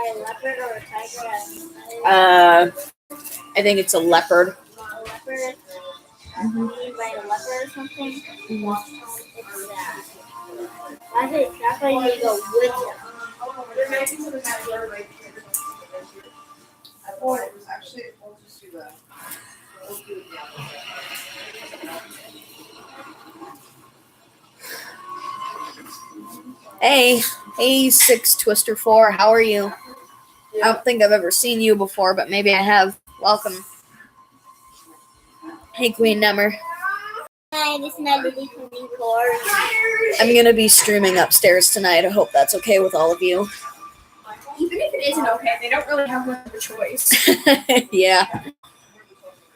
a leopard or a tiger? I think it's a leopard. A leopard? You by a leopard or something? It's that. That's why you need to go with them. Hey, 6 Twister 4, how are you? I don't think I've ever seen you before, but maybe I have. Welcome. Hey, Queen Number. Hi, this is my little Queen Core. I'm gonna be streaming upstairs tonight. I hope that's okay with all of you. Even if it isn't okay, they don't really have much of a choice. Yeah.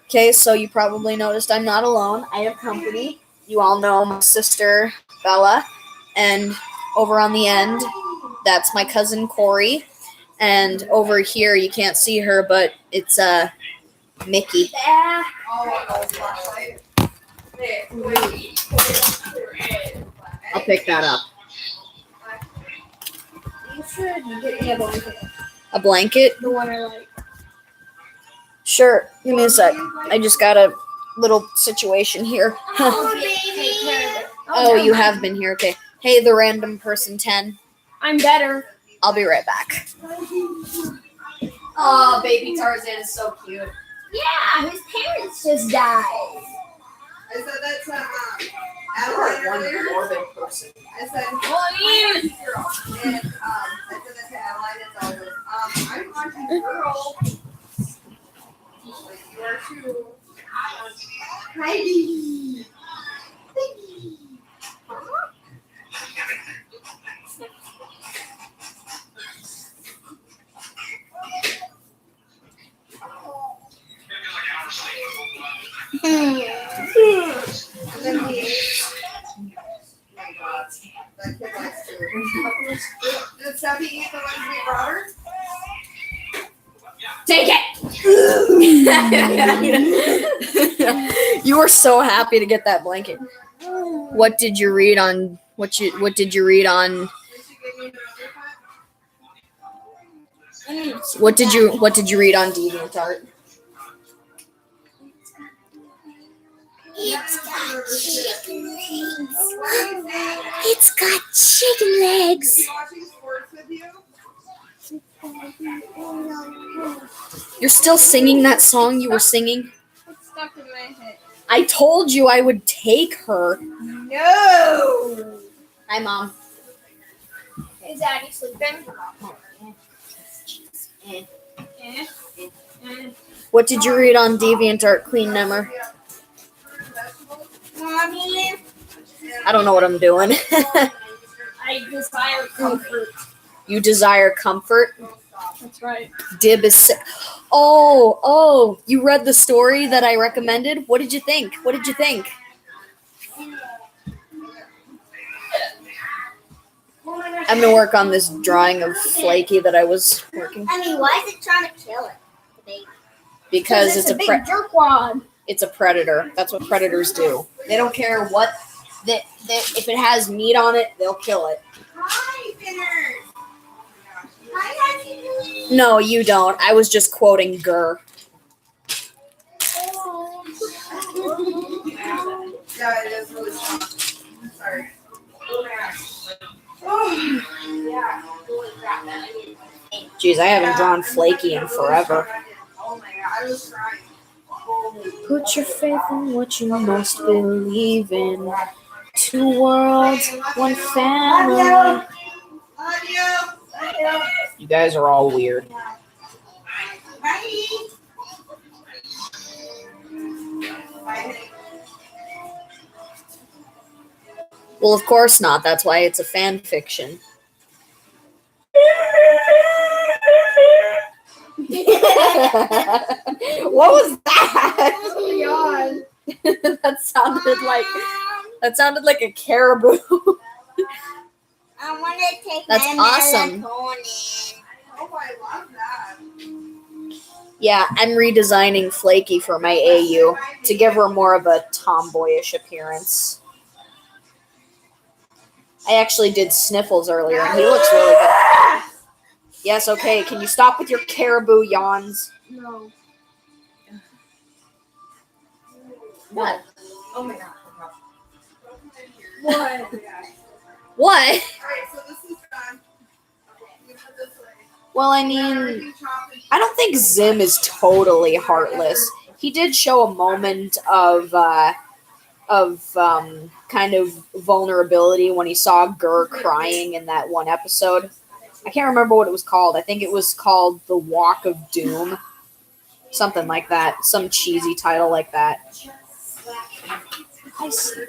Okay, so you probably noticed I'm not alone. I have company. You all know my sister, Bella. And over on the end, that's my cousin, Corey. And over here, you can't see her, but it's Mickey. I'll pick that up. You should get me a blanket. A blanket? The one I like. Sure. Give me a sec. I just got a little situation here. Oh, baby. Oh, you have been here. Okay. Hey, the random person 10. I'm better. I'll be right back. Oh, baby Tarzan is so cute. Yeah, his parents just died. I said that's Adeline earlier. morbid person. I said, Oh, yeah. girl. And I said that to Adeline. It's all good. I'm watching girl. You are too. Heidi. And then he. Oh my God. That kid likes to. Did Steffi eat the ones we brought her? Take it. You were so happy to get that blanket. What did you read on what did you read on Did she give me another pack? what did you read on DeviantArt? It's got chicken legs. It's got chicken legs. Is he watching sports with you? You're still singing that song you were singing? It's stuck in my head. I told you I would take her. No. Hi, Mom. Is Daddy sleeping? What did you read on DeviantArt, Queen Nemmer? Mommy. I don't know what I'm doing. I desire comfort. You desire comfort? That's right. Dib is sick. Oh, you read the story that I recommended? What did you think? I'm going to work on this drawing of Flaky that I was working. I mean, why is it trying to kill it? The baby? Because it's a big jerkwad. it's a predator. That's what predators do. They don't care what if it has meat on it, they'll kill it. Hi, Finners. Hi, Daddy. No, you don't. I was just quoting Gurr. Yeah, it is really strong. Sorry. Yeah. Jeez, I haven't drawn Flaky in forever. Oh my God, I was crying. Put your faith in what you most believe in. 2 worlds, 1 family. Love you. You guys are all weird. Bye. Bye. Well, of course not. That's why it's a fan fiction. What was that? Oh that sounded like a caribou. I want to take That's my awesome. melatonin. Oh, I love that. Yeah, I'm redesigning Flaky for my AU to give her more of a tomboyish appearance. I actually did Sniffles earlier, and he looks really good. Yes, okay. Can you stop with your caribou yawns? No. What? Oh my god. What? What? Alright, so this is done. You put this away. Well, I Now mean, everything chopped and I don't think Zim is totally heartless. He did show a moment of kind of vulnerability when he saw Gur crying in that one episode. I can't remember what it was called. I think it was called The Walk of Doom. Something like that. Some cheesy title like that. I see.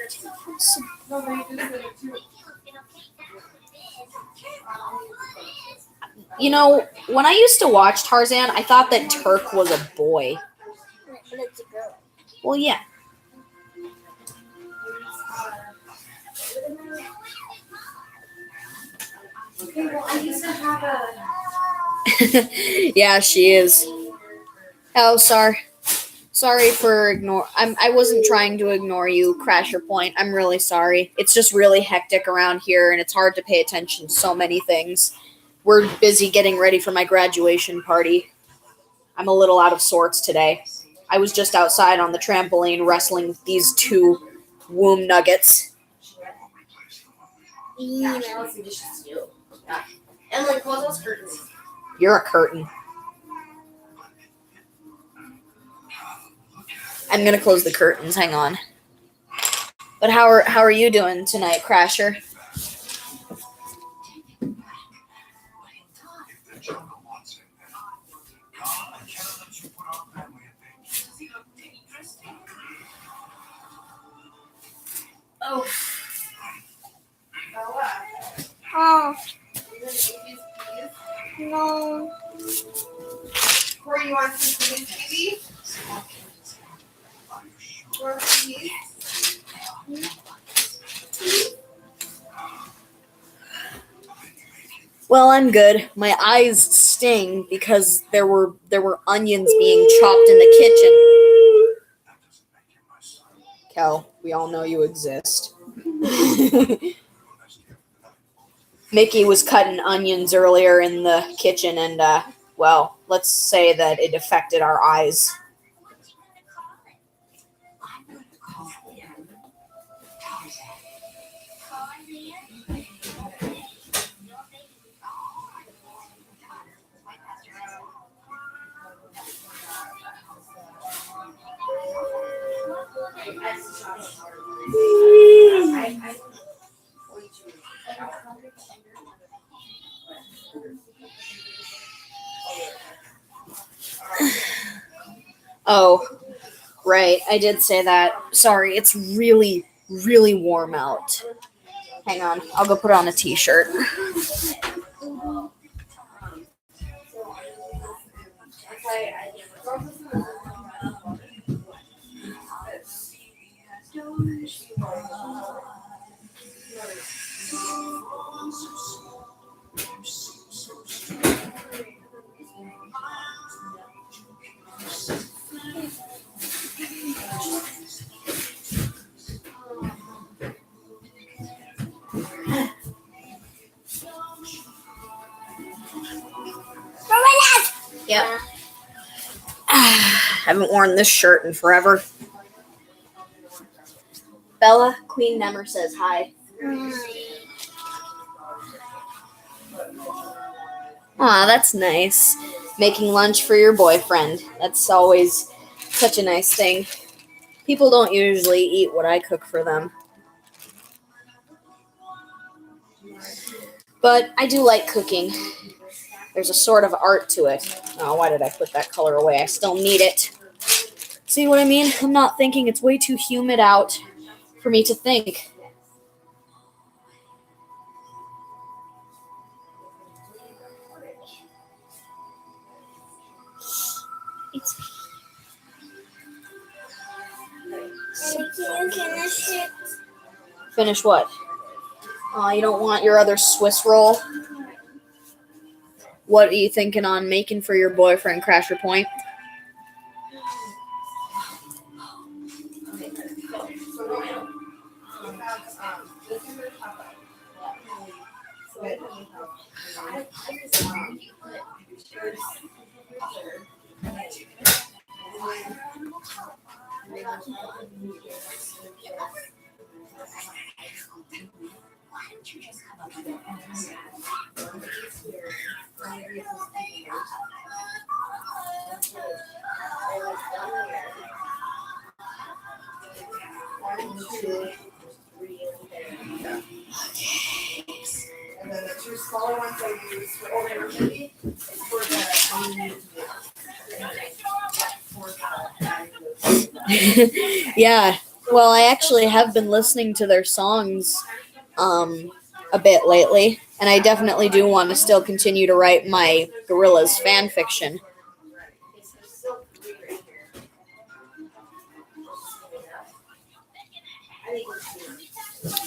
You know, when I used to watch Tarzan, I thought that Turk was a boy. But it's a girl. Well, yeah. I used to have a. Yeah, she is. Oh, sorry for ignore. I wasn't trying to ignore you, Crasher Point. I'm really sorry. It's just really hectic around here, and it's hard to pay attention to so many things. We're busy getting ready for my graduation party. I'm a little out of sorts today. I was just outside on the trampoline wrestling with these two womb nuggets. Yeah, she wants some dishes too. Yeah. Emily, close those curtains. You're a curtain. I'm gonna close the curtains. Hang on. But how are you doing tonight, Crasher? Oh. Bella, Oh, you gonna eat these peas? no. Corey, you want some peas, baby? Or peas? Well, I'm good. My eyes sting because there were onions being chopped in the kitchen. Kel, we all know you exist. Mickey was cutting onions earlier in the kitchen, and well, let's say that it affected our eyes. Oh, right. I did say that. Sorry, it's really, really warm out. Hang on. I'll go put on a t-shirt. Yep. Haven't worn this shirt in forever. Bella, Queen Nemmer says hi. Aw, that's nice. Making lunch for your boyfriend. That's always such a nice thing. People don't usually eat what I cook for them. But I do like cooking. There's a sort of art to it. Oh, why did I put that color away? I still need it. See what I mean? I'm not thinking. It's way too humid out for me to think. Can you finish it? Finish what? Oh, you don't want your other Swiss roll? What are you thinking on making for your boyfriend, Crasher Point? And then the two smaller ones I use for over maybe is for the Yeah. Well, I actually have been listening to their songs a bit lately, and I definitely do want to still continue to write my Gorillaz fan fiction.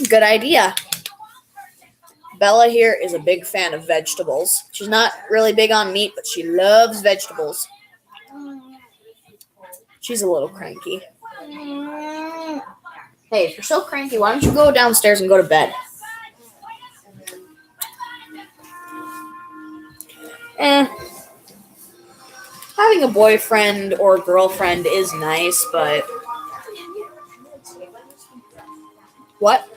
Good idea. Bella here is a big fan of vegetables. She's not really big on meat, but she loves vegetables. She's a little cranky. Hey, if you're so cranky, why don't you go downstairs and go to bed? Having a boyfriend or girlfriend is nice, but... What?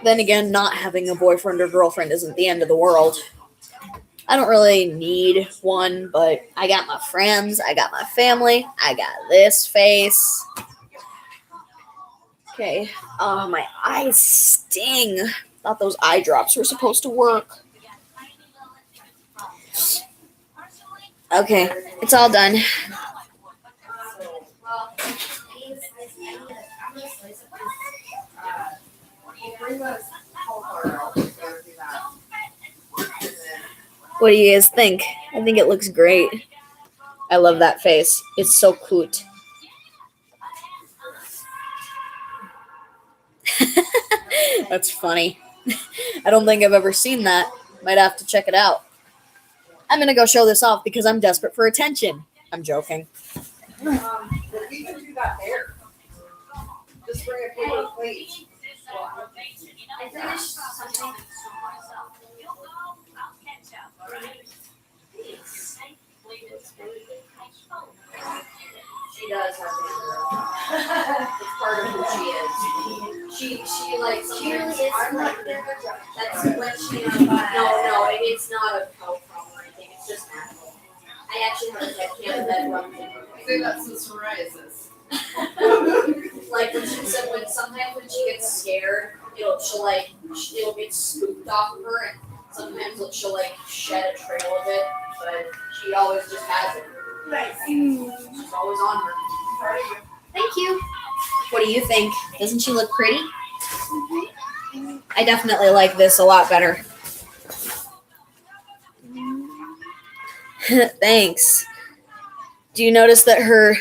Then again, not having a boyfriend or girlfriend isn't the end of the world. I don't really need one, but I got my friends, I got my family, I got this face. Okay, my eyes sting. Thought those eye drops were supposed to work. Okay, it's all done. What do you guys think? I think it looks great. I love that face. It's so cute. That's funny. I don't think I've ever seen that. Might have to check it out. I'm gonna go show this off because I'm desperate for attention. I'm joking. you can do that there. Just bring a paper plate. I finished something. She does have to. It's part of who she is. She likes. She really is like That's when she. No, it's not a health problem or anything. It's just natural. I actually have a head that runs in her Say that's some psoriasis. Like when she said, sometimes when she gets scared, it'll get scooped off of her, and sometimes she'll like shed a trail of it, but she always just has it. Nice. She's always on her. Thank you. What do you think? Doesn't she look pretty? I definitely like this a lot better. Thanks. Do you notice that her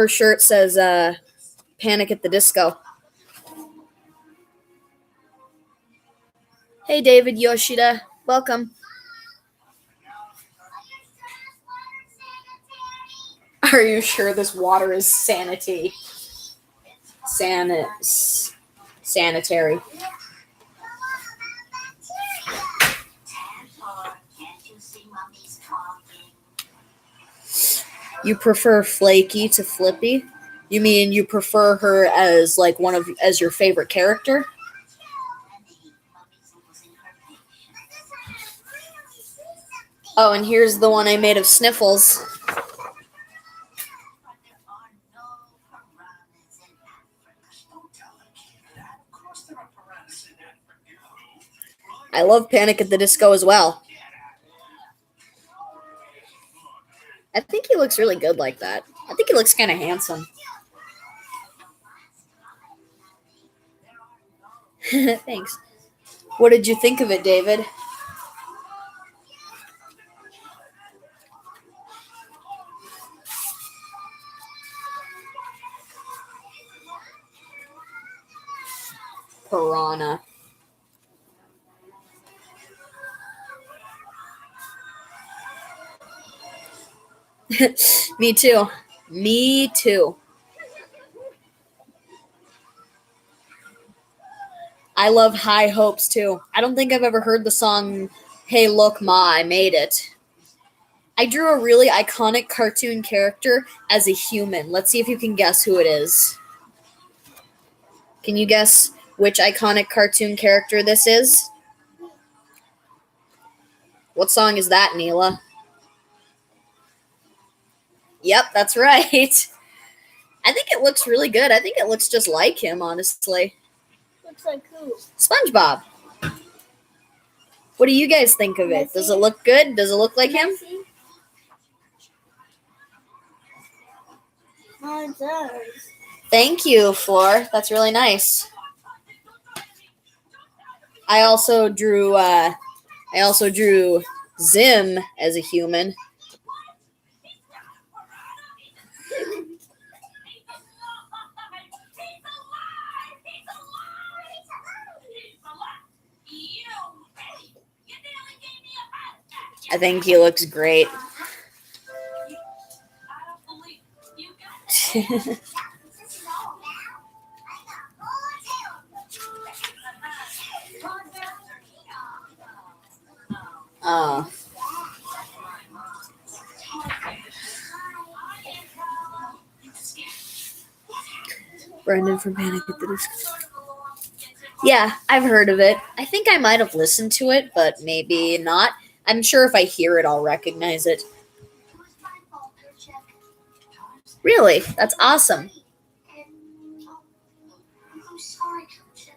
shirt says Panic at the Disco? Hey David Yoshida, welcome. Are you sure this water is sanitary? You prefer Flaky to Flippy? You mean you prefer her as like as your favorite character? Oh, and here's the one I made of Sniffles. I love Panic at the Disco as well. I think he looks really good like that. I think he looks kind of handsome. Thanks. What did you think of it, David? Me too. Me too. I love High Hopes too. I don't think I've ever heard the song Hey Look Ma, I Made It. I drew a really iconic cartoon character as a human. Let's see if you can guess who it is. Can you guess which iconic cartoon character this is? What song is that, Neela? Yep, that's right. I think it looks really good. I think it looks just like him, honestly. Looks like who? SpongeBob. What do you guys think of it? Does it look good? Does it look like him? Oh, it does. Thank you, Floor. That's really nice. I also drew Zim as a human. I think he looks great. Oh. Brendan from Panic at the Disco. Yeah, I've heard of it. I think I might have listened to it, but maybe not. I'm sure if I hear it, I'll recognize it. Really? That's awesome. I'm sorry, Coach.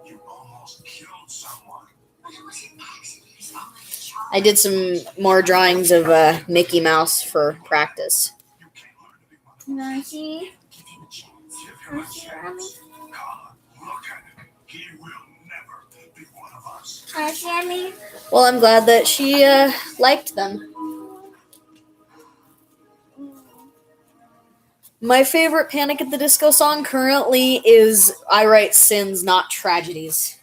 You almost killed someone. But it was an accident. It's not like a child. I did some more drawings of Mickey Mouse for practice. Can I see? Give him a chance. Remy? God, look at him. He will never be one of us. Can I see Remy? Well, I'm glad that she liked them. My favorite Panic at the Disco song currently is I Write Sins, Not Tragedies.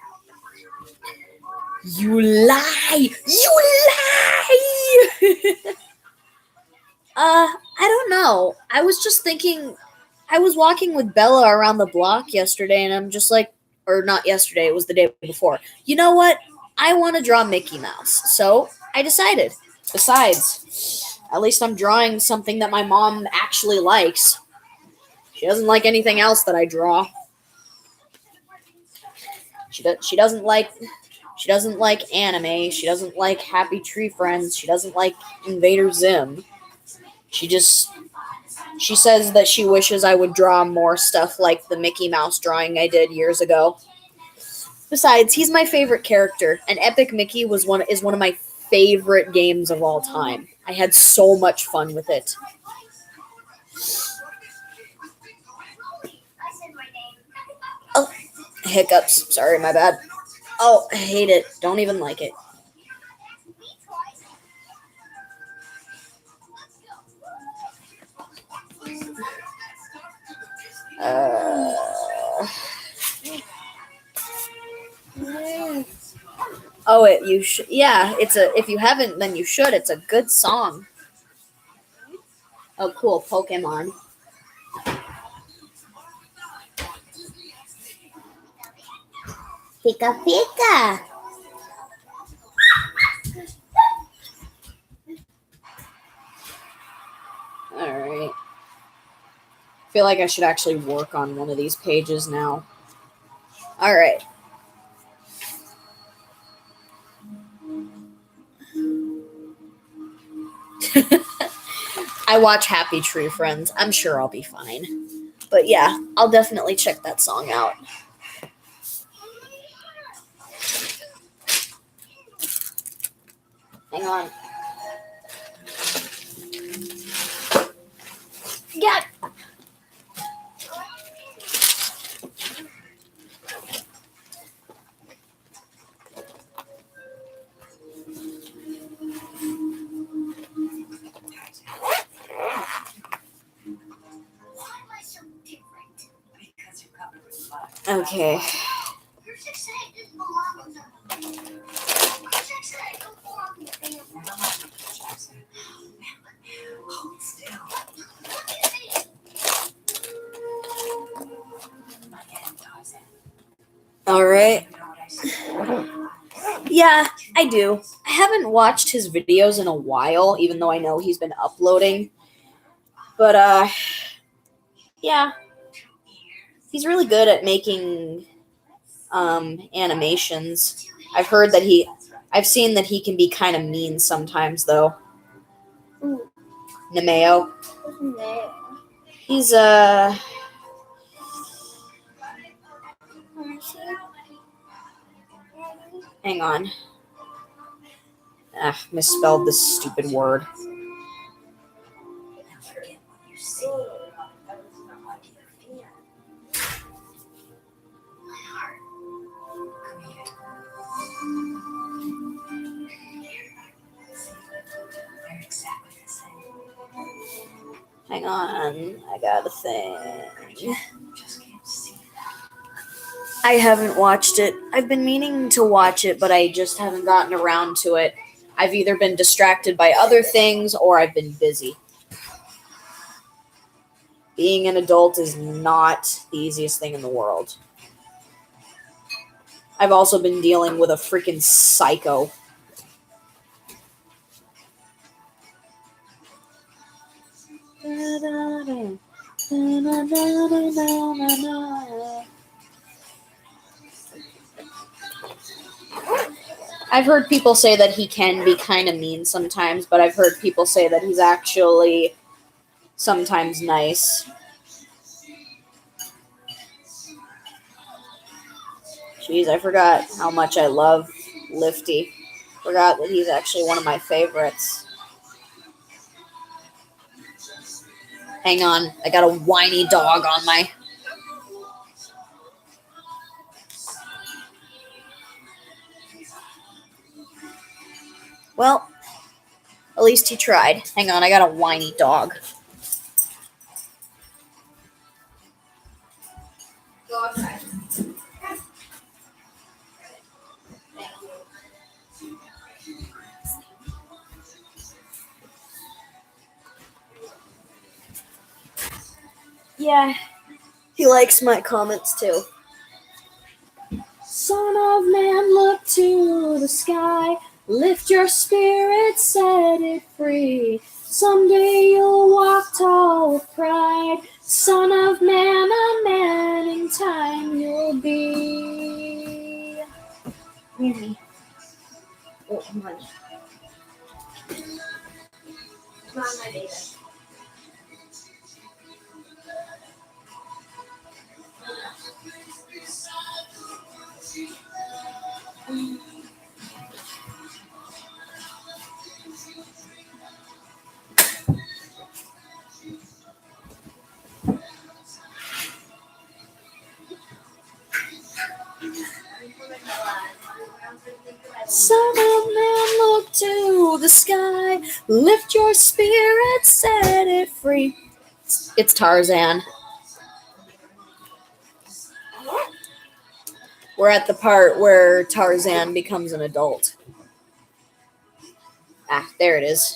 You lie! You lie! I don't know. I was just thinking, I was walking with Bella around the block yesterday, and I'm just like, or not yesterday, it was the day before. You know what? I want to draw Mickey Mouse. So I decided. Besides, at least I'm drawing something that my mom actually likes. She doesn't like anything else that I draw. She doesn't like anime. She doesn't like Happy Tree Friends. She doesn't like Invader Zim. She says that she wishes I would draw more stuff like the Mickey Mouse drawing I did years ago. Besides, he's my favorite character, and Epic Mickey is one of my favorite games of all time. I had so much fun with it. Oh, hiccups. Sorry, my bad. Oh, I hate it. Don't even like it. Oh, you should. Yeah, if you haven't, then you should. It's a good song. Oh, cool. Pokemon. Pika Pika. Alright. I feel like I should actually work on one of these pages now. Alright. I watch Happy Tree Friends. I'm sure I'll be fine. But yeah, I'll definitely check that song out. Hang on. Yeah. Okay. All right. Yeah, I do. I haven't watched his videos in a while, even though I know he's been uploading. But yeah, he's really good at making animations. I've seen that he can be kind of mean sometimes, though. Ooh, Nemeo. what's in there? He's hang on. Misspelled this stupid word. Hang on, I got a thing. I haven't watched it. I've been meaning to watch it, but I just haven't gotten around to it. I've either been distracted by other things or I've been busy. Being an adult is not the easiest thing in the world. I've also been dealing with a freaking psycho. I've heard people say that he can be kind of mean sometimes, but I've heard people say that he's actually sometimes nice. Jeez, I forgot how much I love Lifty. Forgot that he's actually one of my favorites. Hang on, I got a whiny dog on my... Well, at least he tried. Hang on, I got a whiny dog. Go outside. Yeah, he likes my comments too. Son of man, look to the sky. Lift your spirit, set it free. Someday you'll walk tall with pride. Son of man, a man in time you'll be. Hear me. Oh, come on. Come on, my baby. Son of man, look to the sky. Lift your spirit, set it free. It's Tarzan. We're at the part where Tarzan becomes an adult. Ah, there it is.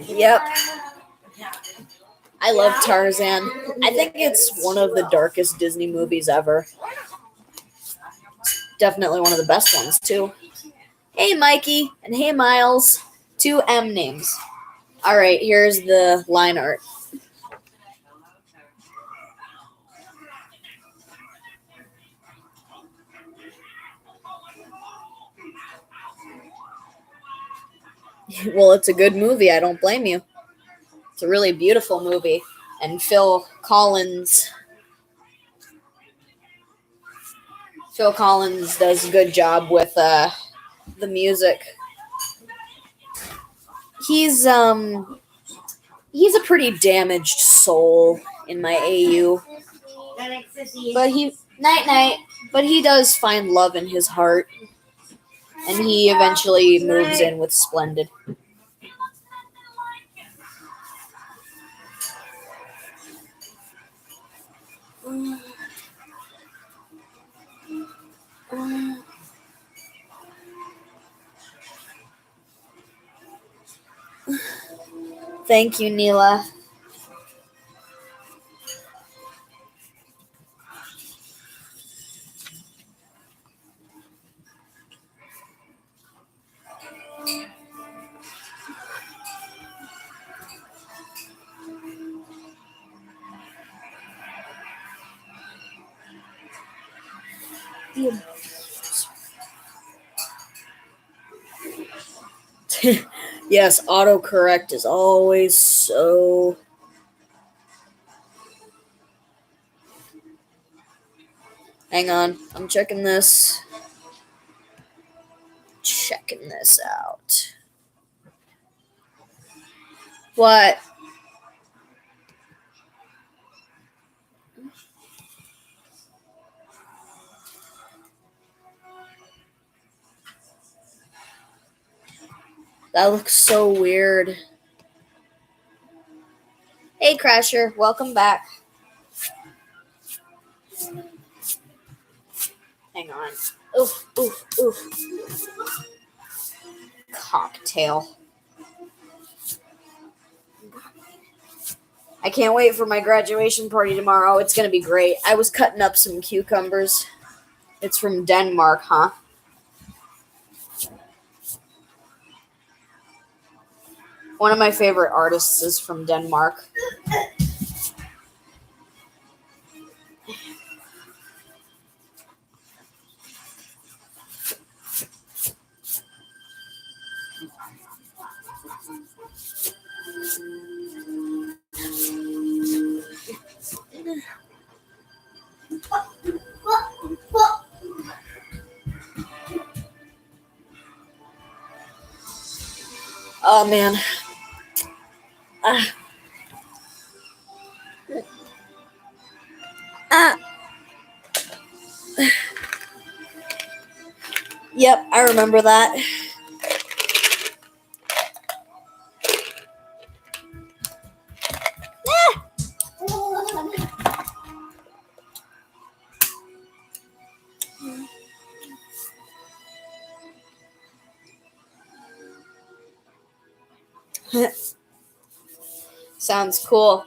Yep. I love Tarzan. I think it's one of the darkest Disney movies ever. Definitely one of the best ones, too. Hey, Mikey, and hey, Miles. 2 M names. All right, here's the line art. Well, it's a good movie. I don't blame you. It's a really beautiful movie. And Phil Collins does a good job with the music. He's a pretty damaged soul in my AU. But he does find love in his heart. And he eventually moves in with Splendid. Thank you, Neela. Yes, autocorrect is always so. Hang on, I'm checking this. Checking this out. What? That looks so weird. Hey, Crasher, welcome back. Hang on. Oof, oof, oof. Cocktail. I can't wait for my graduation party tomorrow. It's going to be great. I was cutting up some cucumbers. It's from Denmark, huh? One of my favorite artists is from Denmark. Oh, man. Yep, I remember that. Sounds cool.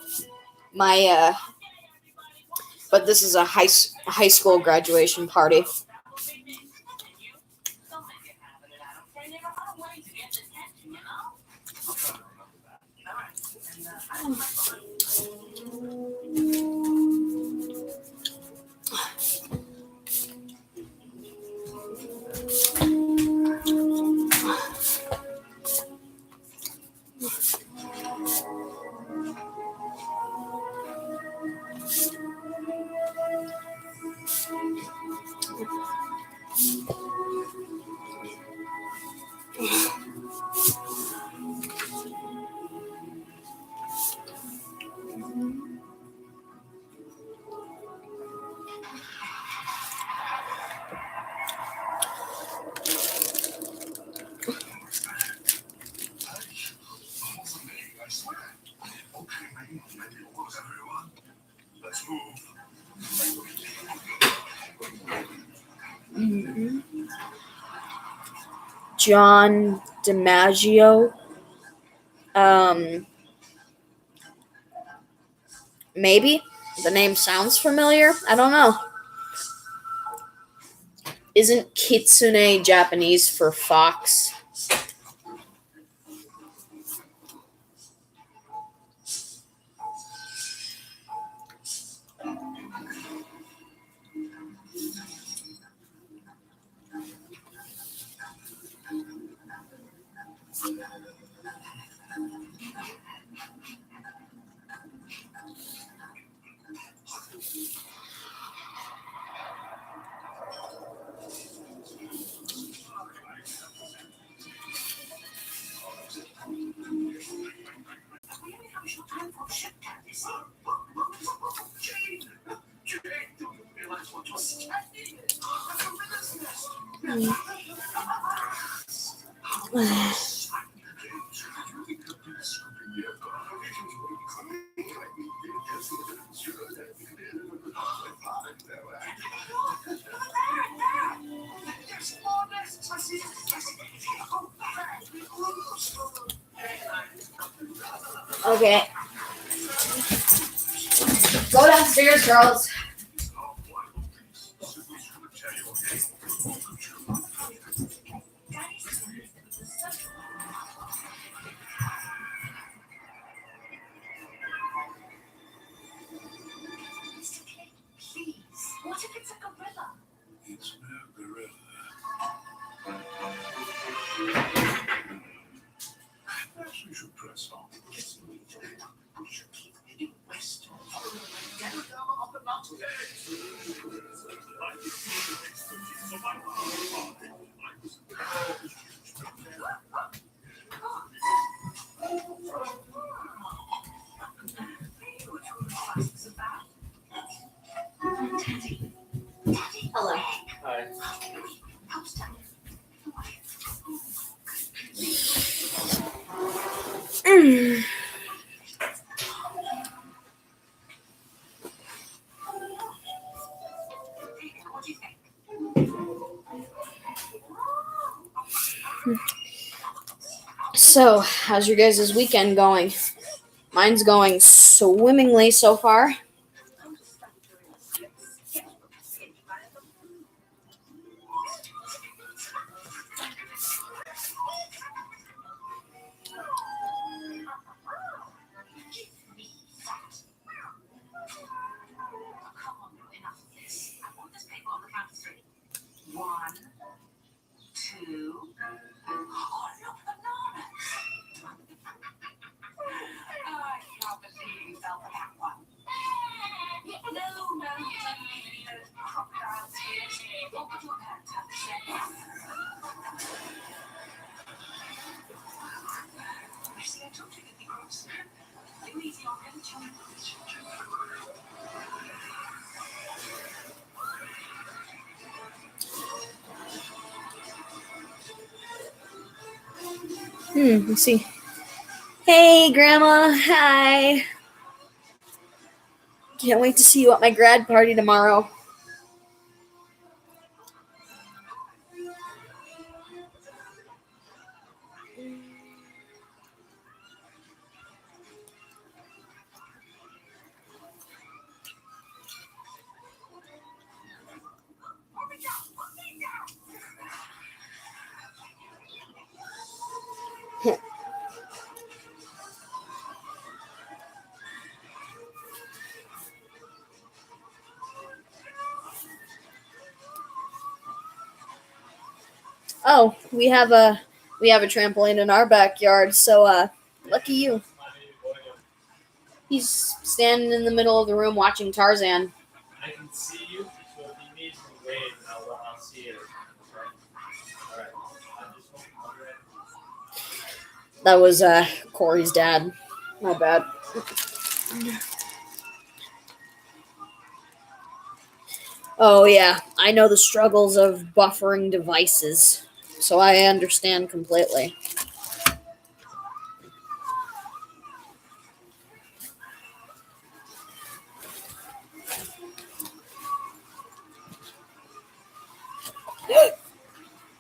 But this is a high school graduation party. Let's move. John DiMaggio. Maybe the name sounds familiar. I don't know. Isn't kitsune Japanese for fox? Okay. Go downstairs, girls. Please, what if it's a gorilla? It's no gorilla. Perhaps we should press on. Yes, we should keep heading west. Following the Daradama up the mountain. Hello. Hi. So, how's your guys' weekend going? Mine's going swimmingly so far. One, two. Oh, look, bananas. I can't believe you fell for that one. No, there's crocodiles here. What would your parents have to say? You see, I told you to be gross. Too easy on them children. Let's see. Hey, Grandma. Hi. Can't wait to see you at my grad party tomorrow. Oh, we have a trampoline in our backyard, so lucky you. He's standing in the middle of the room watching Tarzan. I can see you, so if you need to wave, I'll see it. Alright. That was Corey's dad. My bad. Oh yeah, I know the struggles of buffering devices, so I understand completely.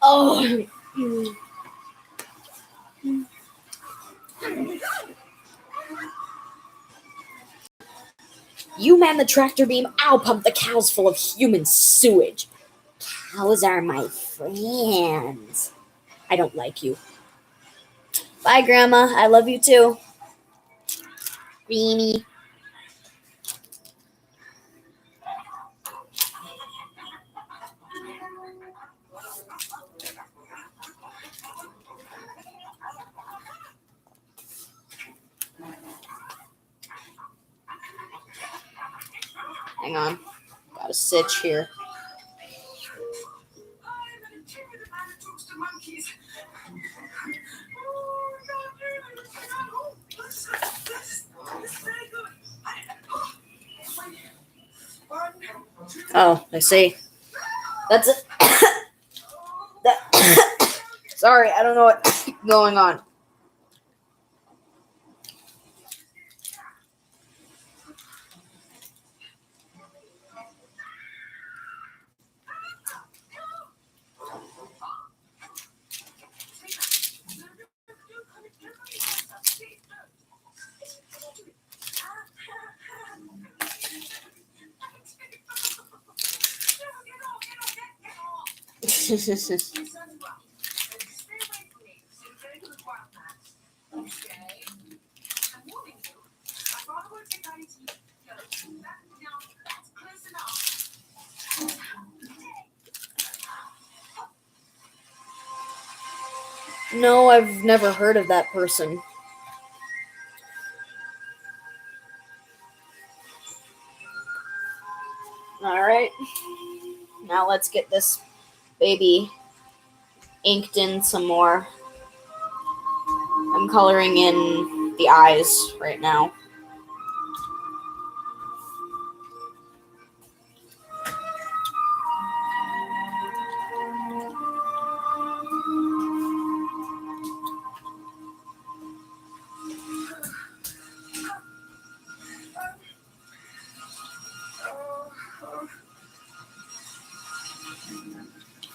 Oh. You man the tractor beam, I'll pump the cows full of human sewage. Cows are my friends. I don't like you. Bye, Grandma. I love you too. Beanie. Hang on. Got a sitch here. Oh, I see. That's it. Sorry, I don't know what's going on. No, I've never heard of that person. Alright. Now let's get this baby inked in some more. I'm coloring in the eyes right now.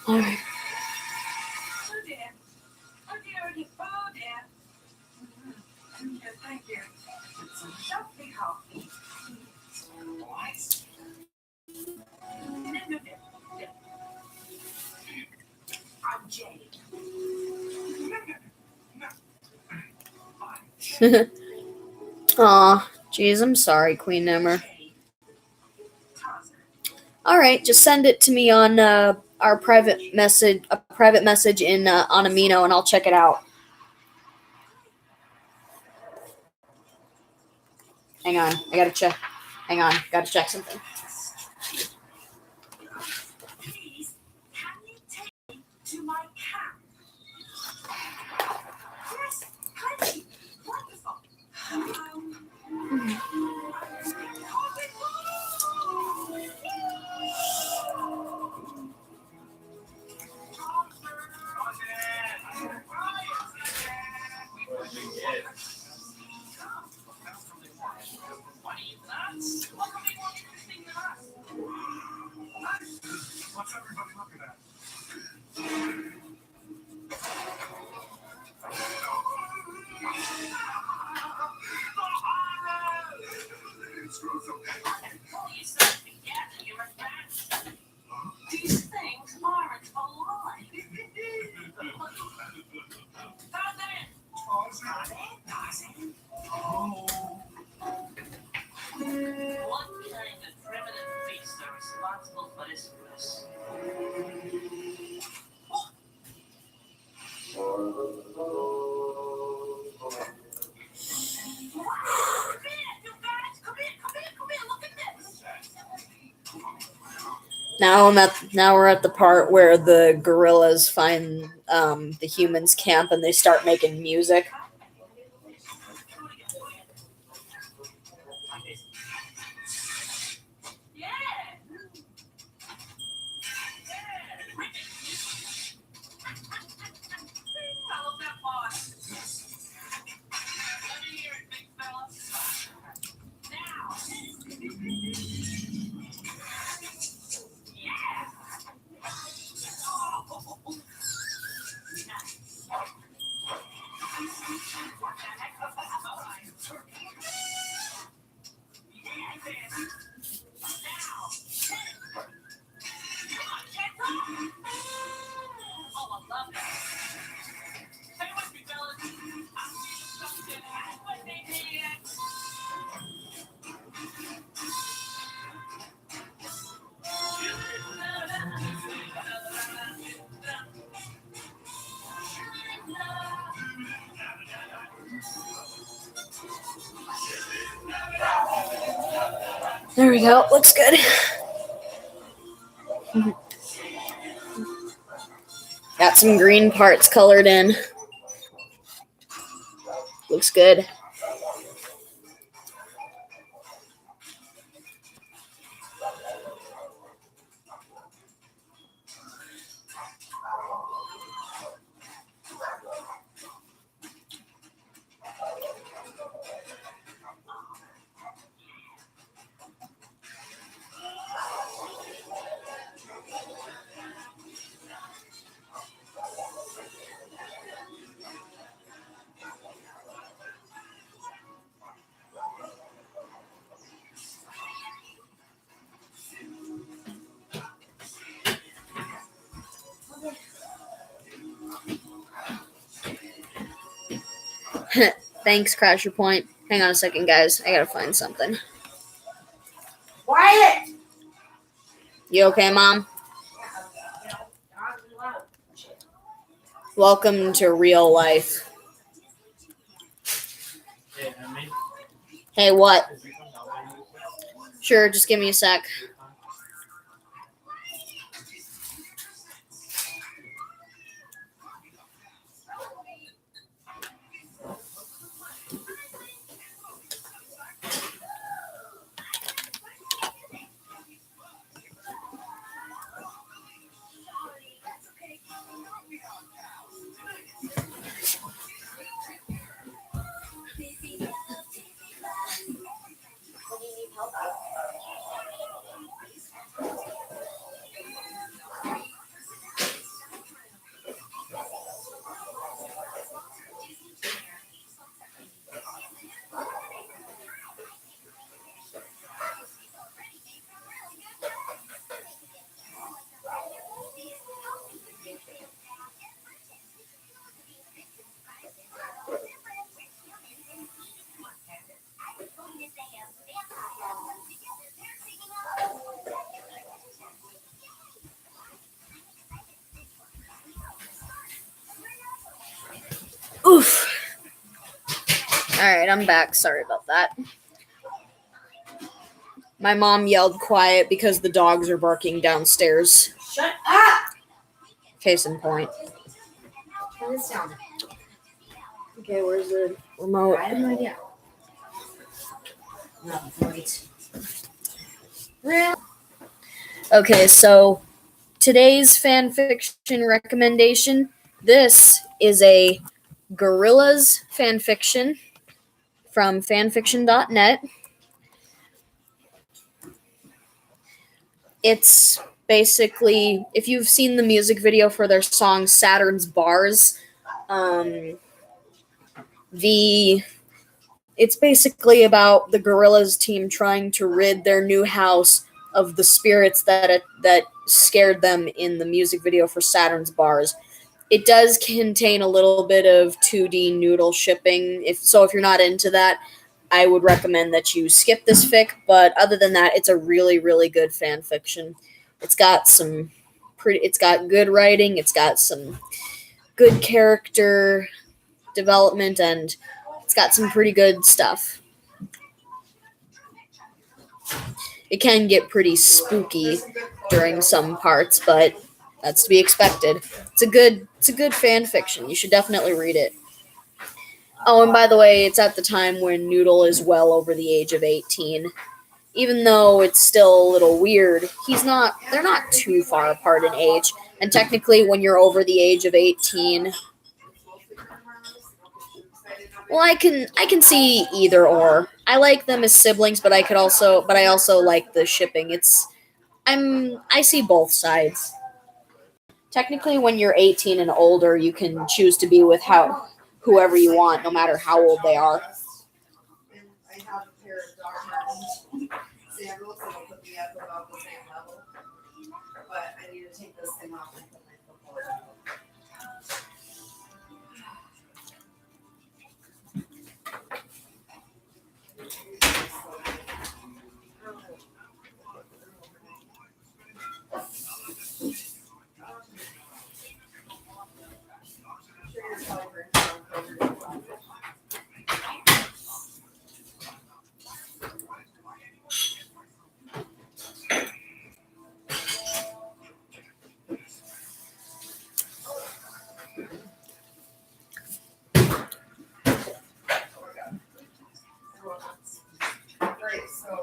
Alright. Oh dear. Oh dear, oh dear. Yes, thank you. It's a lovely coffee. What? No. I'm Jade. No. Aw, jeez, I'm sorry, Queen Emmer. Alright, just send it to me on our private message in on Amino, and I'll check it out. Hang on, I gotta check. Hang on, gotta check something. Please, can you take me to my camp? Yes, plenty. Wonderful. What's everybody looking at? These things aren't alive. What kind of primitive beasts are responsible for this mess? Now we're at the part where the gorillas find the humans' camp and they start making music. There we go. Looks good. Got some green parts colored in. Looks good. Thanks, Crasher Point. Hang on a second, guys. I gotta find something. Quiet! You okay, Mom? Welcome to real life. Hey, Emmy, Hey, what? could you come help me real quick? Sure, just give me a sec. Oof. Alright, I'm back. Sorry about that. My mom yelled quiet because the dogs are barking downstairs. Shut up! Case in point. Turn this down. Okay, where's the remote? I have no idea. No, wait. Really? Okay, so today's fan fiction recommendation. This is a Gorillas fan fiction from fanfiction.net. It's basically, if you've seen the music video for their song Saturn's Bars, it's basically about the Gorillas team trying to rid their new house of the spirits that scared them in the music video for Saturn's Bars. It does contain a little bit of 2D noodle shipping. If you're not into that, I would recommend that you skip this fic. But other than that, it's a really, really good fan fiction. It's got good writing. It's got some good character development, and it's got some pretty good stuff. It can get pretty spooky during some parts, but that's to be expected. It's a good fan fiction. You should definitely read it. Oh, and by the way, it's at the time when Noodle is well over the age of 18. Even though it's still a little weird, they're not too far apart in age. And technically, when you're over the age of 18, well, I can see either or. I like them as siblings, but I also like the shipping. I see both sides. Technically, when you're 18 and older, you can choose to be with whoever you want, no matter how old they are. And I have a pair of dark sandals that will put me up about the same level. But I need to take this thing off and put my football on. Great, so.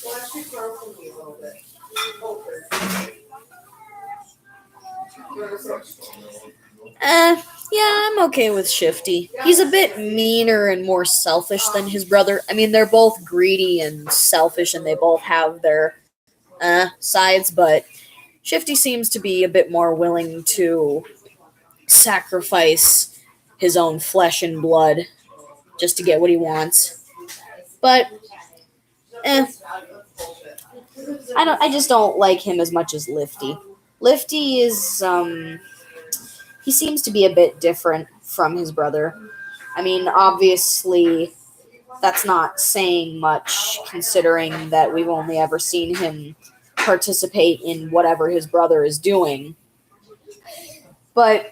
Well, actually, throw from me a little bit. Yeah, I'm okay with Shifty. He's a bit meaner and more selfish than his brother. I mean, they're both greedy and selfish, and they both have their sides, but Shifty seems to be a bit more willing to sacrifice his own flesh and blood just to get what he wants. But I just don't like him as much as Lifty. Lifty is he seems to be a bit different from his brother. I mean, obviously that's not saying much considering that we've only ever seen him participate in whatever his brother is doing. But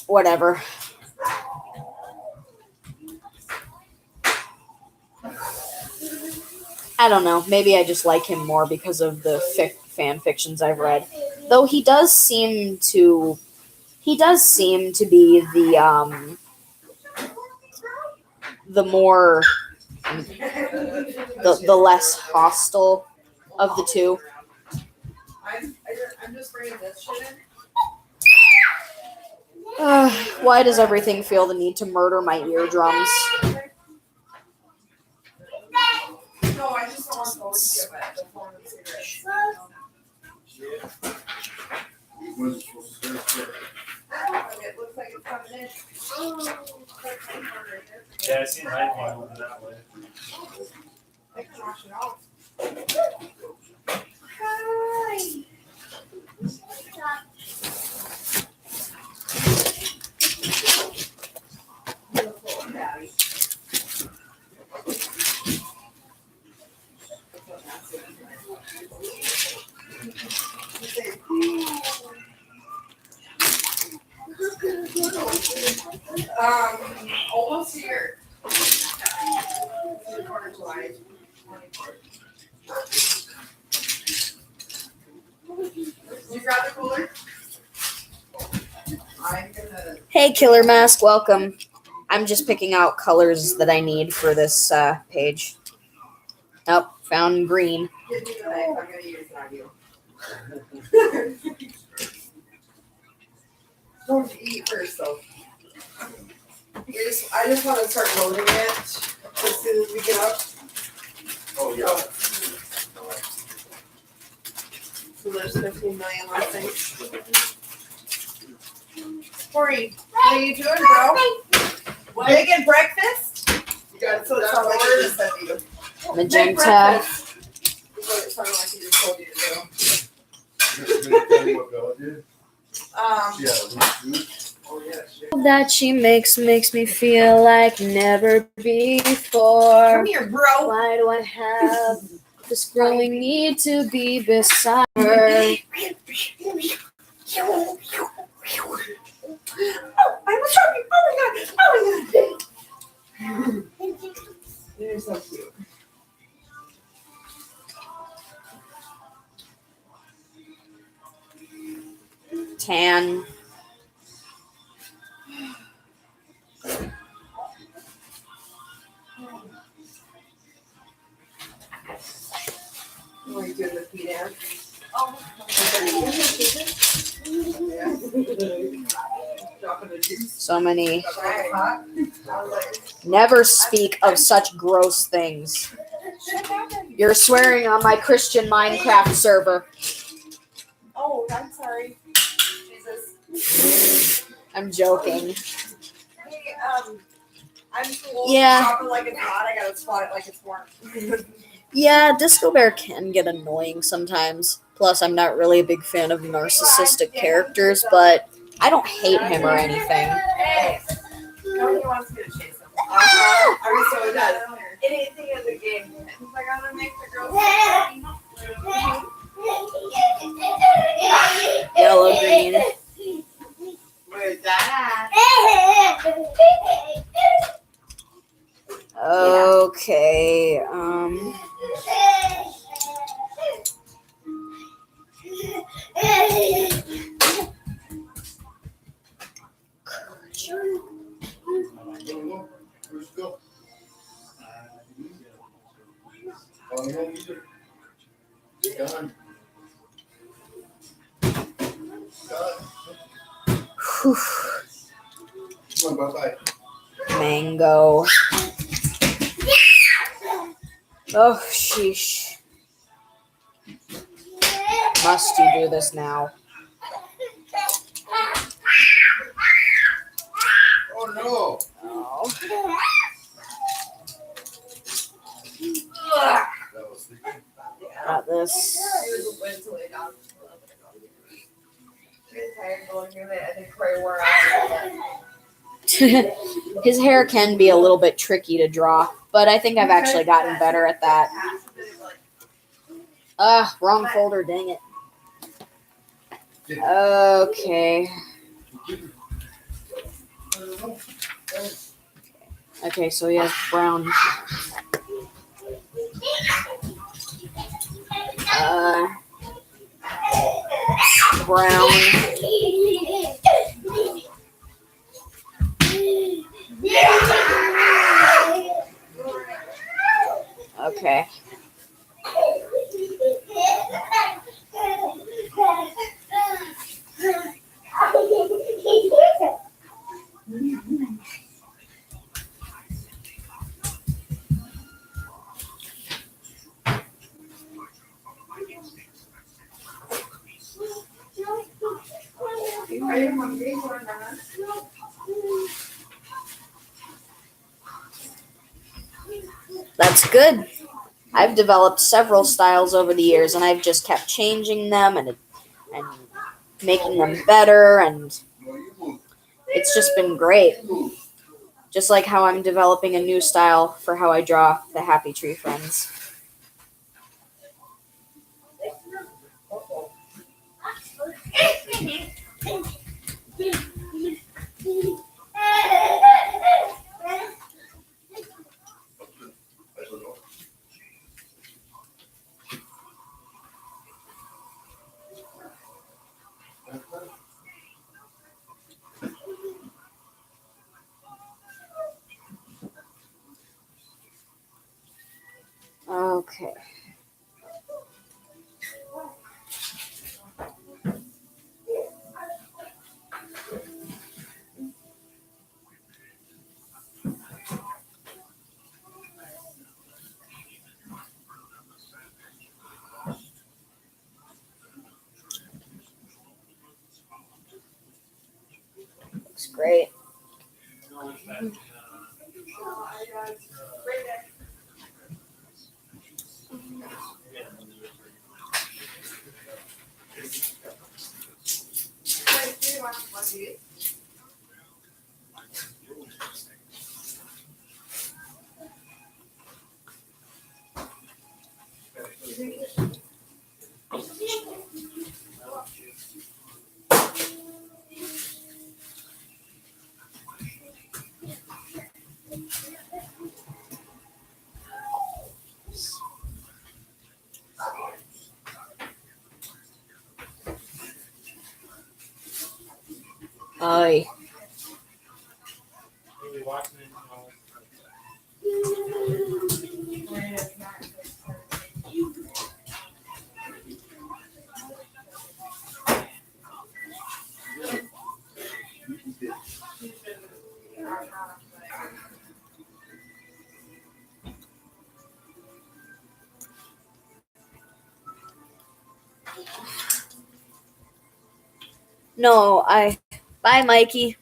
whatever. I don't know. Maybe I just like him more because of the fan fictions I've read. Though he does seem to be the more the less hostile of the two. I'm just bringing this shit in. Why does everything feel the need to murder my eardrums? No, I just don't want to go with you, but the phone and cigarettes. It looks like it's coming in. Yeah, I seen Hyde Park moving that way. I can wash it off. Beautiful, Daddy. Almost here. 3/4 July 24th. Did you grab the cooler? I'm gonna. Hey, Killer Mask, welcome. I'm just picking out colors that I need for this page. Oh, found green. Give me the knife. I'm gonna use it on you. Don't eat first, though. I just want to start loading it as soon as we get up. Oh, yeah. So there's 15 million left things. Corey, what are you doing, bro? Making breakfast? You got it. So it's on my list of you. Magenta. What it sounded like he just told you to What Bella did? do. Oh, yeah, shit. That she makes me feel like never before. Come here, bro. Why do I have this growing need to be beside her? Oh, I'm sorry. Oh my god. Oh my god. You're so cute. Tan. What are you doing with me there? Dropping the juice. So many. Right. I was like, Never speak of such gross things. You're swearing on my Christian Minecraft server. oh, I'm sorry. Jesus. I'm joking. Hey, I'm too old Yeah. to drop it like it's hot. I gotta spot it like it's warm. Yeah, Disco Bear can get annoying sometimes. Plus, I'm not really a big fan of narcissistic characters, but I don't hate him or anything. Hey, nobody wants me to chase him. Are we so done? Anything in the game. He's like, I'm gonna make the girls happy. Yellow, green. Where's that? Okay, Where's Phil? Oh, no, either. Gone. whew, Come on, bye-bye. mango. Oh, sheesh. Must you do this now? Oh, no. Oh. That was sleeping. Got this. He was wait until he got. He was tired going through it. I think Corey wore out. His hair can be a little bit tricky to draw, but I think I've actually gotten better at that. Wrong folder, dang it. Okay. Okay, so he has brown. Brown. Okay. Are you hungry? You want donuts? That's good. I've developed several styles over the years, and I've just kept changing them and making them better, and it's just been great. Just like how I'm developing a new style for how I draw the Happy Tree Friends. Okay. Looks great. Aye. Maybe watching it. No, Bye, Mikey.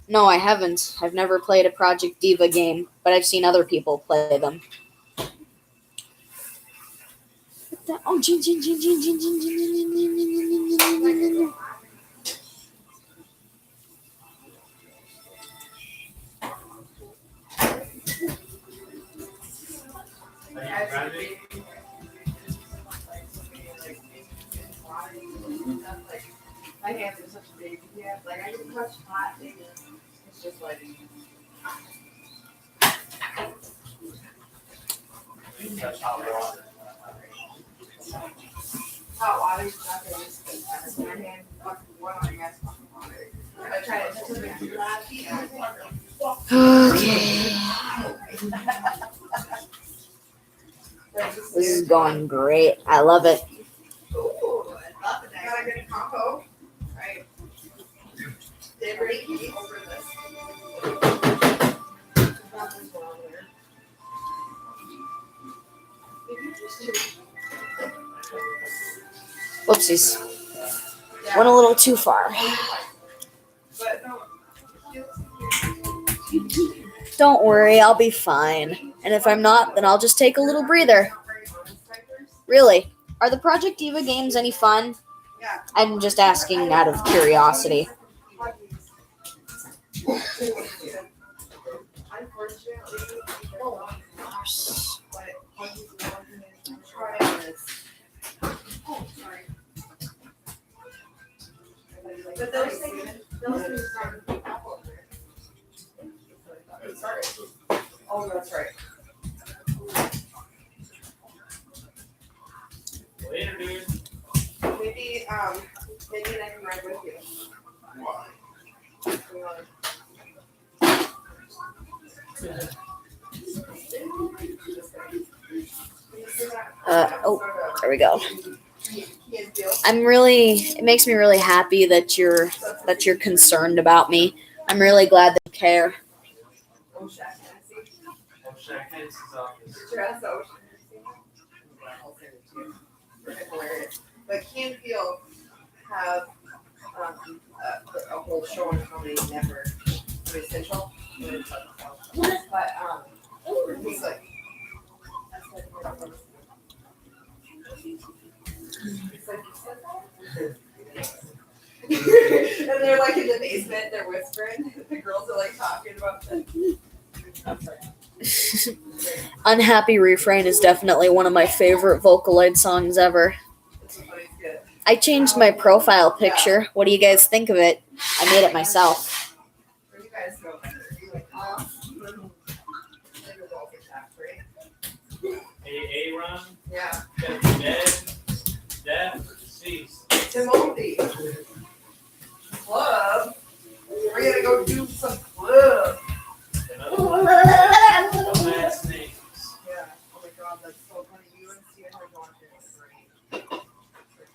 No, I haven't. I've never played a Project Diva game, but I've seen other people play them. Oh, Jin, Jin, Jin, Jin, Jin, Jin, Jin, Jin, Jin, Jin, Jin, Jin, Jin, Jin. Are you grinding? My hands are such a baby. Yeah, like I can touch hot things. It's just like You touch hot water. hot water's not gonna just my hand fucking one on your ass fucking water. I try to touch it with last This is going great. I love it. Ooh, I love it. I got a good combo. Right. They bring me over this. Nothing's wrong there. Whoopsies. Yeah. Went a little too far. But no. Don't worry, I'll be fine. And if I'm not, then I'll just take a little breather. Really, are the Project Diva games any fun? Yeah. I'm just asking out of curiosity. Unfortunately, but but those things are Apple. Oh, that's right. Later, dude. Maybe maybe I can ride with you. There we go. It makes me really happy that you're concerned about me. I'm really glad that you care. Oh, Shaq Hennessy. Oh, Shaq Hennessy's office. Dress Ocean. I'll send it to you. Freaking hilarious. But Key and Peele have a whole show on Comedy Network. Pretty essential. But he's like, that's like, it's like, and they're like in the basement, they're whispering. The girls are like talking about the. I'm sorry. Unhappy Refrain is definitely one of my favorite Vocaloid songs ever. I changed my profile picture. What do you guys think of it? I made it myself. Where do you guys go? You like, they go for tax, right? Aaron, Yeah. dead or deceased. Timothy. Club. We're gonna go do some club. Another one. Last names. Yeah. Oh my god, that's so funny. You and Steven are watching it. Great.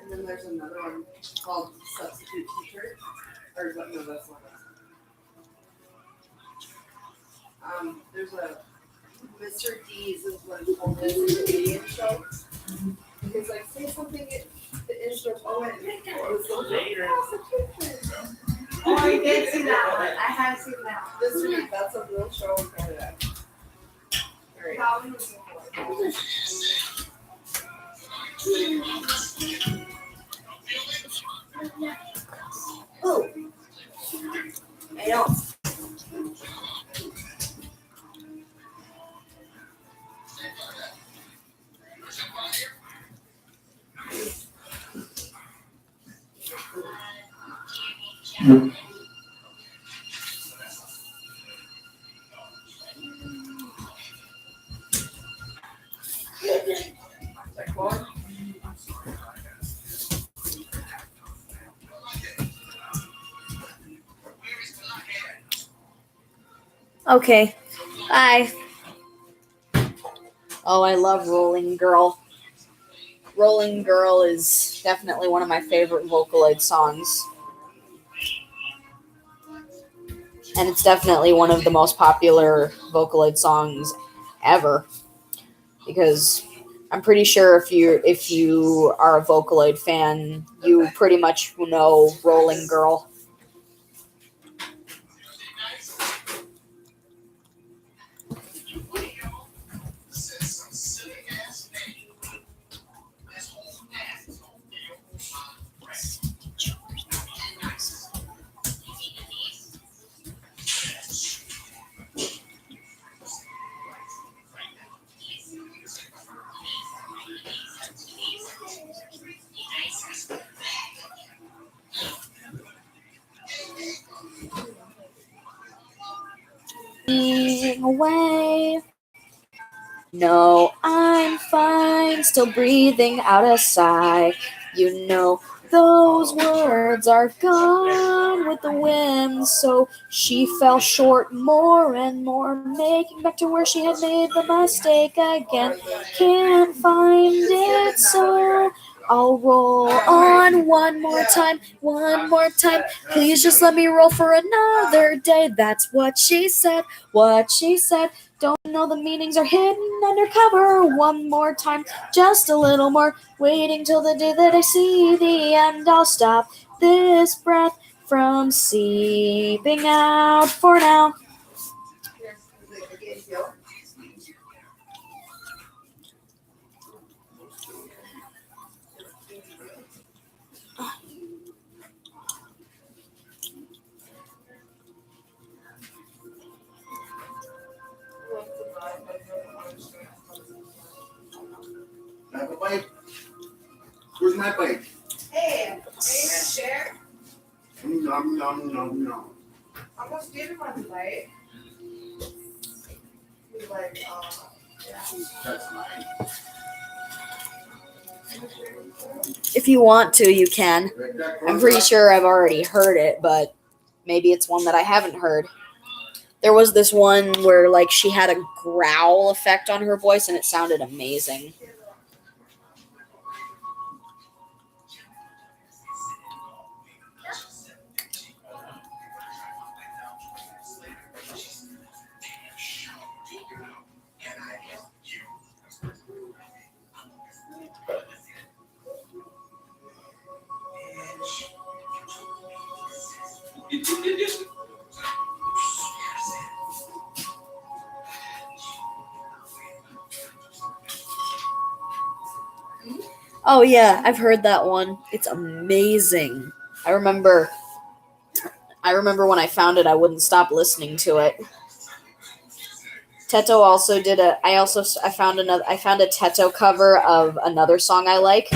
And then there's another one called Substitute Teacher. Or is that, no, that's not that. There's a Mr. D's is what it's called, this Canadian show. He's like, say something in the poem. Later. Oh, I did see that one. I have seen that one. This week, that's a real show in Canada. Alright. That one was important. Oh. I know. Check one. Okay. Bye. Oh, I love Rolling Girl. Rolling Girl is definitely one of my favorite Vocaloid songs. And it's definitely one of the most popular Vocaloid songs ever. Because I'm pretty sure if you are a Vocaloid fan, you pretty much know Rolling Girl. Away. No, I'm fine, still breathing out a sigh. You know, those words are gone with the wind, so she fell short more and more, making back to where she had made the mistake again. Can't find it, so I'll roll on one more time. Please just let me roll for another day. That's what she said. Don't know the meanings are hidden undercover. One more time, just a little more. Waiting till the day that I see the end, I'll stop this breath from seeping out for now. Is it Against You? I have a bite. Where's my bite? Hey, are you gonna share? Nom nom nom nom. Almost gave him one bite. He's like, yeah. That's mine. If you want to, you can. Right back. I'm pretty sure I've already heard it, but maybe it's one that I haven't heard. There was this one where like she had a growl effect on her voice and it sounded amazing. Oh yeah, I've heard that one. It's amazing. I remember when I found it, I wouldn't stop listening to it. Teto also did I found a Teto cover of another song I like.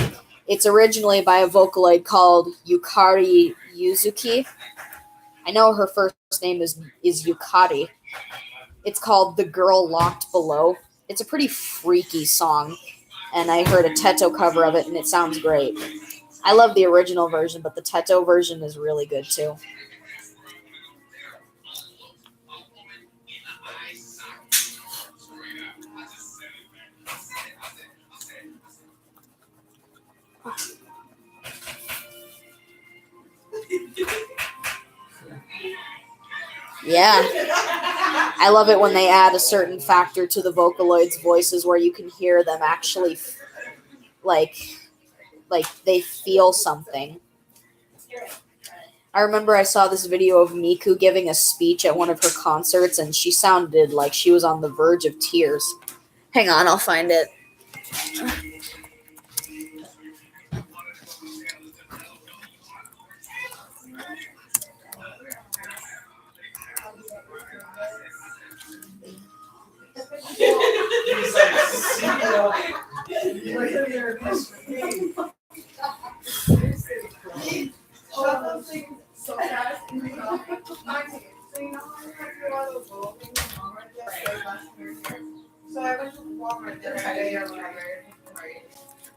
It's originally by a Vocaloid called Yukari Yuzuki. I know her first name is Yukari. It's called The Girl Locked Below. It's a pretty freaky song, and I heard a Teto cover of it, and it sounds great. I love the original version, but the Teto version is really good too. Yeah. I love it when they add a certain factor to the Vocaloids' voices where you can hear them actually like they feel something. I remember I saw this video of Miku giving a speech at one of her concerts and she sounded like she was on the verge of tears. Hang on, I'll find it. Shut those things so fast. So you know, I have to do all those little things in Walmart that last year. So I went to Walmart the other day or whatever, right?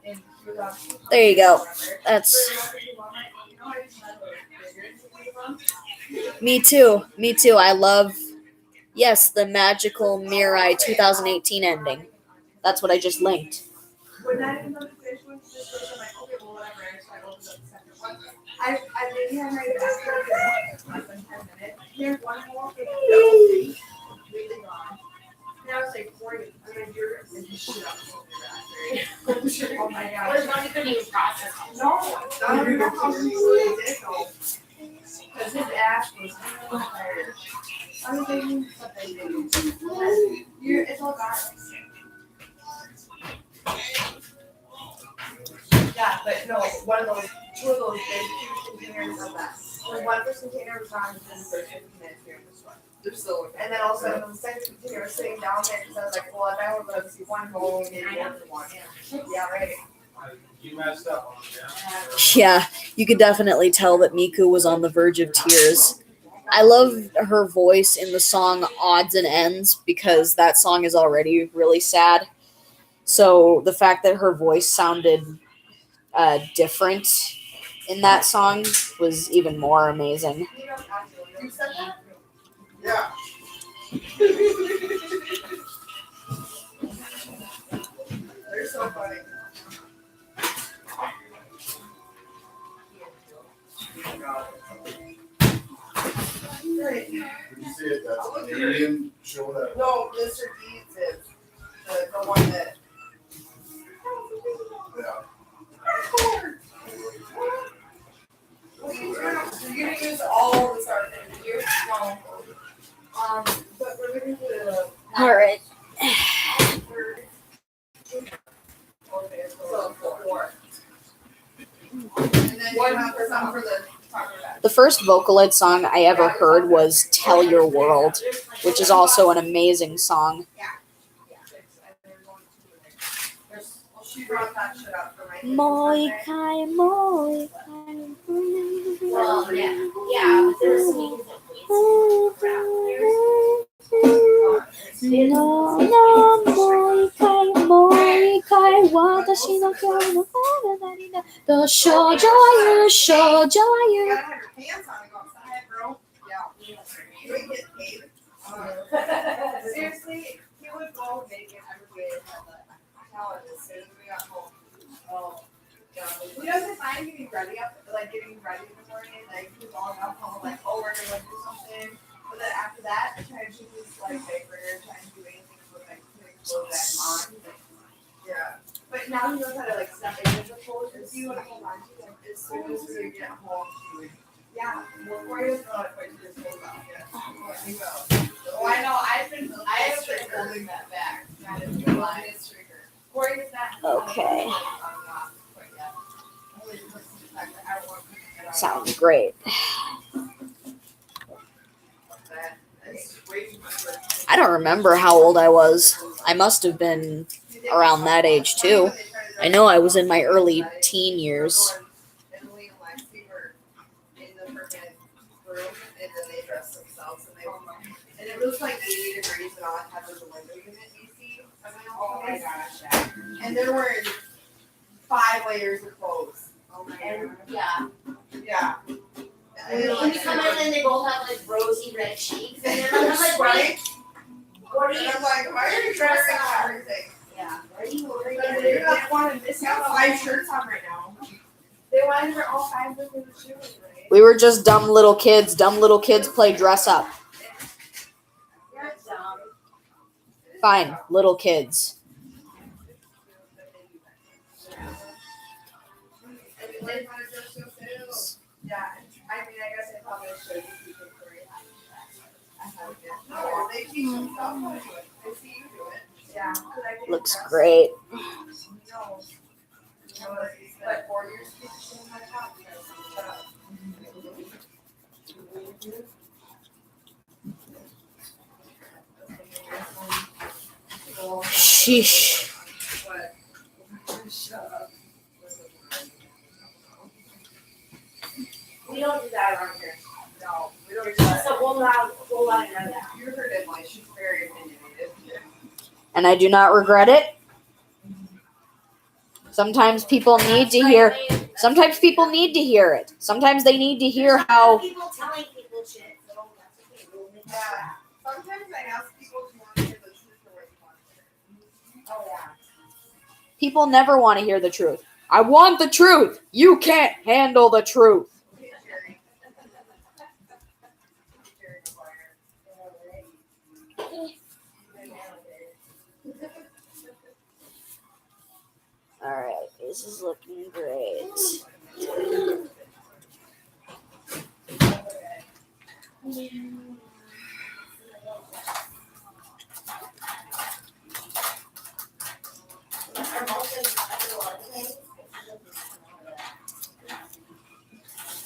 And she was on. There you go. That's Me too. I love the Magical Mirai 2018 ending. That's what I just linked. When that notification was just I'm like, okay, well, whatever. So I opened up the second one. I maybe had my after less than 10 minutes. Here's one more. Completely gone. And I was like, 40. And then you're and you shit up so bad. Oh my god. There's not even even process. No, I don't know how he really did though. Because his ass was on fire. I was thinking something. It's all gone. Yeah, but no, two of those big huge containers of that. When one first container was gone within the first 15 minutes here in the store. They're still And then all of a sudden, the second container was sitting down there because I was like, well, if I were going to see one go, maybe one for one. Yeah, right. You messed up on that. Yeah, you could definitely tell that Miku was on the verge of tears. I love her voice in the song Odds and Ends because that song is already really sad. So the fact that her voice sounded different in that song was even more amazing. You said that? Yeah. They're so funny. Right. Did you see it? That's an Canadian show that. No, Mr. Deeds is the one that. Yeah. You're gonna use all the start things. You're no. But we're gonna do the All right. third. Okay, so 4. And then you have some for the talk about. The first Vocaloid song I ever heard was Tell Your World, which is also an amazing song. Well, she brought that shit up for my Moi kai, moi Well, yeah, but there's sneakers No, no, moi kai, watashi no kyou no karadani da, the shoujo wa you, shoujo wa You you. gotta have your pants on to go outside, bro. Yeah. You ain't getting paid. Seriously, he would go naked every day and have that talent as soon as we got home. Oh, yeah. He doesn't mind getting ready getting ready in the morning, like he's all up home, like, oh, we're gonna do something. But then after that, I try to choose like diaper, try and do anything with like putting clothes back on. Yeah. But now he knows how to like step into the clothes and see what I hold on to. Like as soon as we get home, he would. Yeah. Before he was not quite to his clothes off yet. Let me go. Oh, I know. I have been holding that back. That is the longest trigger. Corey is not. Okay. Quite yet. Only because of the fact that I don't want to get on. Sounds great. That's way too much work. I don't remember how old I was. I must have been around that age too. I know I was in my early teen years. Emily and Lexi were in the freaking room, and then they dressed themselves, and it was like 80 degrees, and all I had was a window unit AC. Oh my gosh! Yeah. And they're wearing 5 layers of clothes. Oh my And god! yeah, Yeah. and when you come in, and they both have like rosy red cheeks, and I'm like, Right? what are And you? I'm like, why are you dressing up everything? Yeah, what are you But wearing? they don't want to miss out 5 shirts on right now. They wanted for all 5 of them to shoot, right? We were just dumb little kids. Dumb little kids play dress up. You're dumb. Fine, little kids. Yeah, I mean, I guess I probably should have you could create. I haven't yet. No, they teach you how to do it. They see you do it. Yeah. 'cause I didn't Looks dress. great. No. But 4 years teaching my top. Shut up. Sheesh. What? Shut up. We don't do that around here. No, we don't do that. So we'll let her know that. You heard it, like, she's very opinionated. And I do not regret it. Sometimes people need to hear. Sometimes people need to hear it. Sometimes they need to hear how People telling people shit. So that's okay. We'll make Yeah. that. Sometimes I ask people if you want to hear the truth or what you want to hear. Oh yeah. people never want to hear the truth. I want the truth. You can't handle the truth. Okay, Jerry. Jerry Maguire. All right, this is looking great.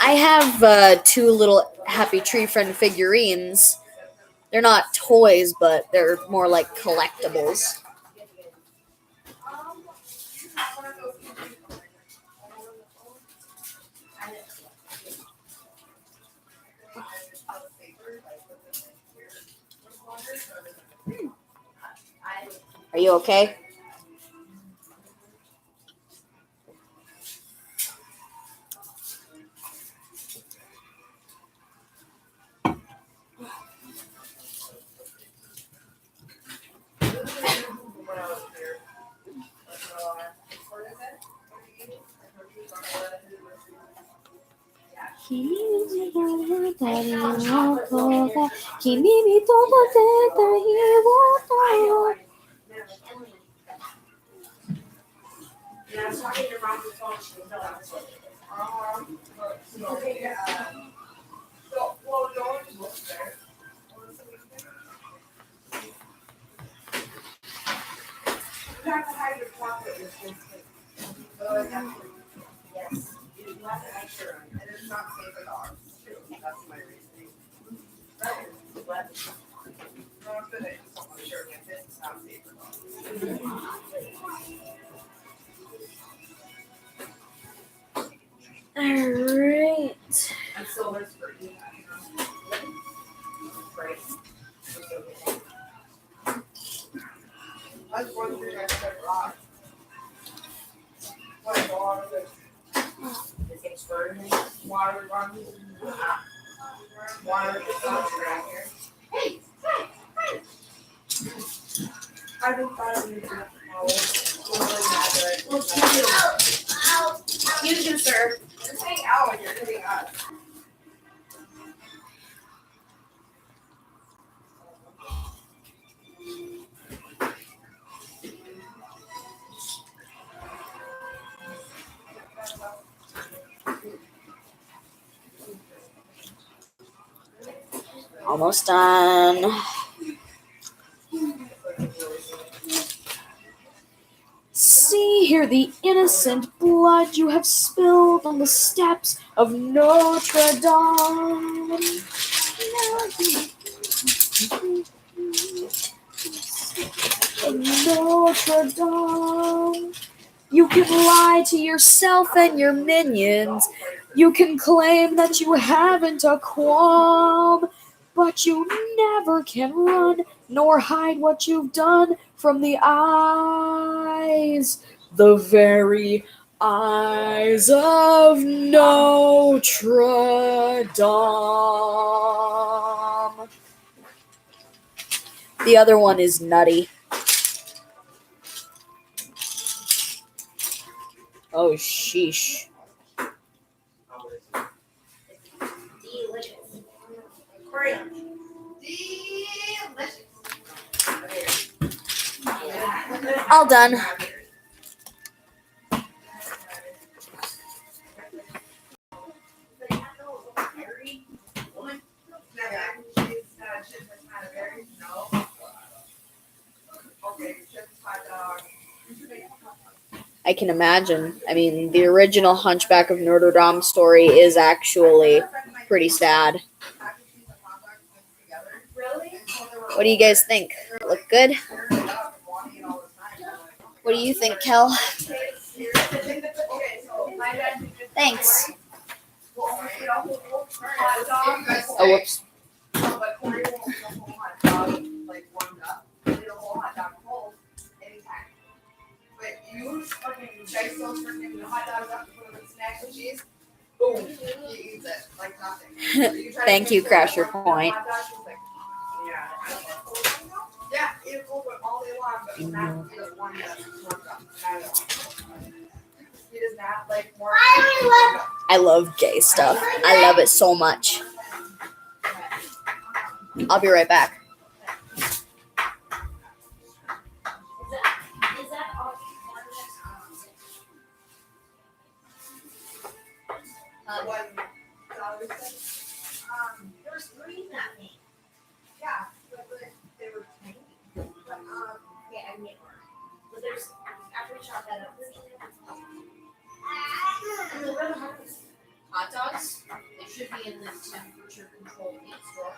I have 2 little Happy Tree Friend figurines. They're not toys, but they're more like collectibles. Are you okay? And I was talking to your mom on the phone. She was telling us You have to hide your chocolate with this thing. Otherwise, yes, you have to make sure, and it's not safe for dogs. That's my reasoning. But, no, I'm good, I just don't want to share again, this is not safe for dogs. Alright. And silver's for you. Right. I was wondering, I said rock. What, water, this thing's burning, water runs. Water is around here. Hey, hey, hey. I just thought it was you do, sir. Just hang out when you're hitting us. Almost done. See here the innocent blood you have spilled on the steps of Notre Dame. Notre Dame. You can lie to yourself and your minions. You can claim that you haven't a qualm, but you never can run nor hide what you've done from the eyes, the very eyes of Notre Dame. The other one is nutty. Oh, sheesh. Delicious. Great. Delicious. All done. I can imagine. I mean, the original Hunchback of Notre Dame story is actually pretty sad. What do you guys think? Look good? What do you think, Kel? Thanks. Oh, whoops. But Corey won't eat a whole hot dog, like warmed up. He'll eat a whole hot dog cold anytime. But you fucking dice those freaking hot dogs up and put them in snacks and cheese. Boom. He eats it like nothing. Thank you, Crasher Point. Yeah, eat it cold all day long, but he's not eat it warmed up. He does not like warm up. I love gay stuff. I love it so much. I'll be right back. Is that all? There's three that me. Yeah, but they were tiny. But, Yeah, I made one. But there's, after we chop that up, there's Hot dogs, they should be in the temperature controlled heat store.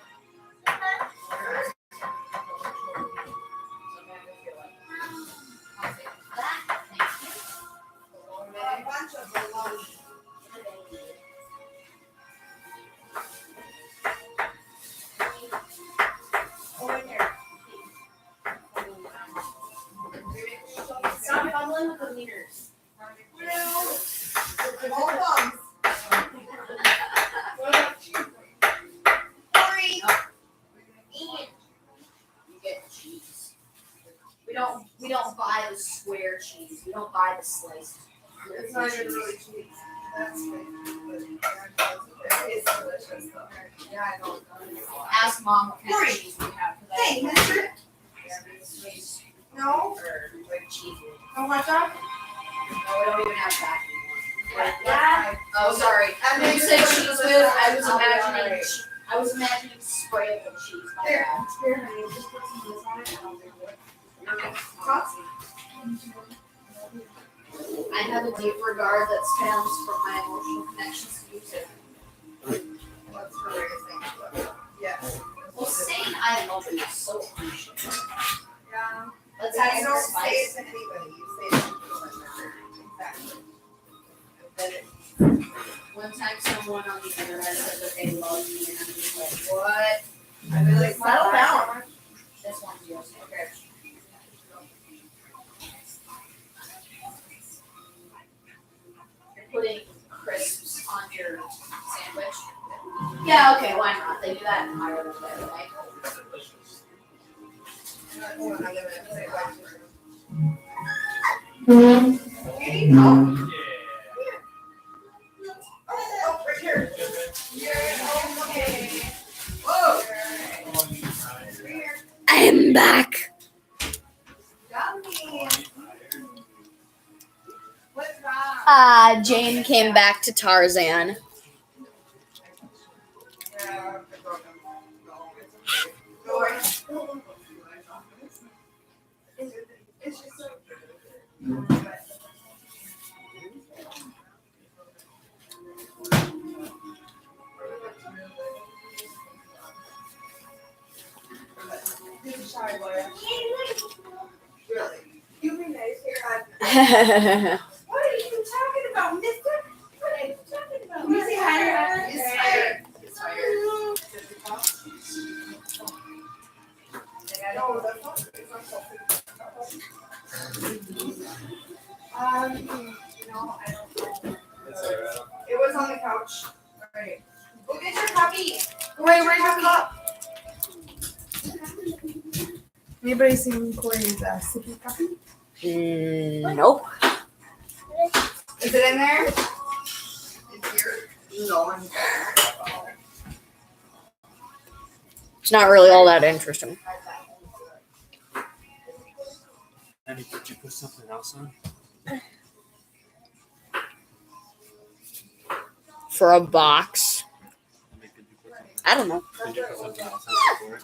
a bunch of baloney. Over here. Stop fumbling with the meters. All thumbs. What about cheese? Sorry. You get cheese. We don't buy the square cheese. We don't buy the sliced. It's not even really cheese. That's good. It's delicious though. Yeah, I know. Ask mom what kind of cheese we have. 'Cause Hey, mister. Yeah, it's cheese No? or like cheese. No hot dog? No, we don't even have that anymore. Oh, sorry. When you said cheese whiz, I was imagining sprayable cheese. My Here, bad. here, honey, just put some this on it and I'll do it. Toss. I have a deep regard that stems from my emotional connections to music. That's her way to say it. Yes. Well, saying I love you is so cliche. Yeah. Let's You add some don't say spice. it to anybody, you say it to people. Exactly. And then it, One time someone on the internet said that they love me and I'm just like, what? I'd be like, settle down. This one's yours. Okay. You're putting crisps on your sandwich. Yeah, okay, why not? They do that in Ireland, right? It's delicious. Hold on, I'm gonna say it back to you. You need help? Yeah. Oh, right here. Good, man. Yeah, okay. Whoa. Come on, you tired. Right here. I'm back. Got me. What's wrong? Jane came back to Tarzan. Yeah, I broke them. No, it's okay. Don't worry. It's just so. Sorry, Laura. Really? You be nice here. What are you talking about, mister? What are you talking about? Can you say hi to her? It's tired. It's tired. No, that's not. It's not so. No, I don't know. It's alright. It was on the couch. Alright. Go get your puppy. Wait, where's your cup? Anybody seen Corey's sippy puppy? Nope. Is it in there? It's here. No, I'm It's not really all that interesting. Annie, could you put something else on? For a box. I mean, could you put something, I don't know. could you put something else on for it?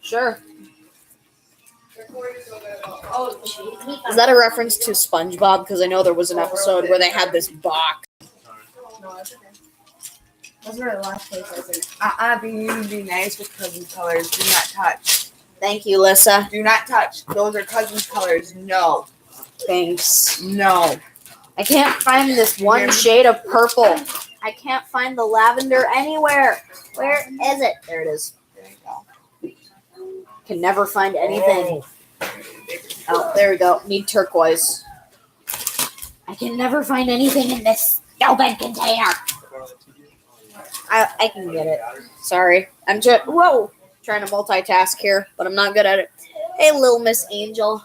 Sure. Oh, geez. Is that a reference to SpongeBob? Because I know there was an episode where they had this box. Sorry. No, that's okay. Those were the last place I said. Be nice with cousin colors. Do not touch. Thank you, Lissa. Do not touch. Those are cousin's colors. No. Thanks. No. I can't find this one shade of purple. I can't find the lavender anywhere. Where is it? There it is. There you go. Can never find anything. Oh, there we go. Need turquoise. I can never find anything in this stupid container. I can get it. Sorry. I'm just trying to multitask here, but I'm not good at it. Hey, little Miss Angel.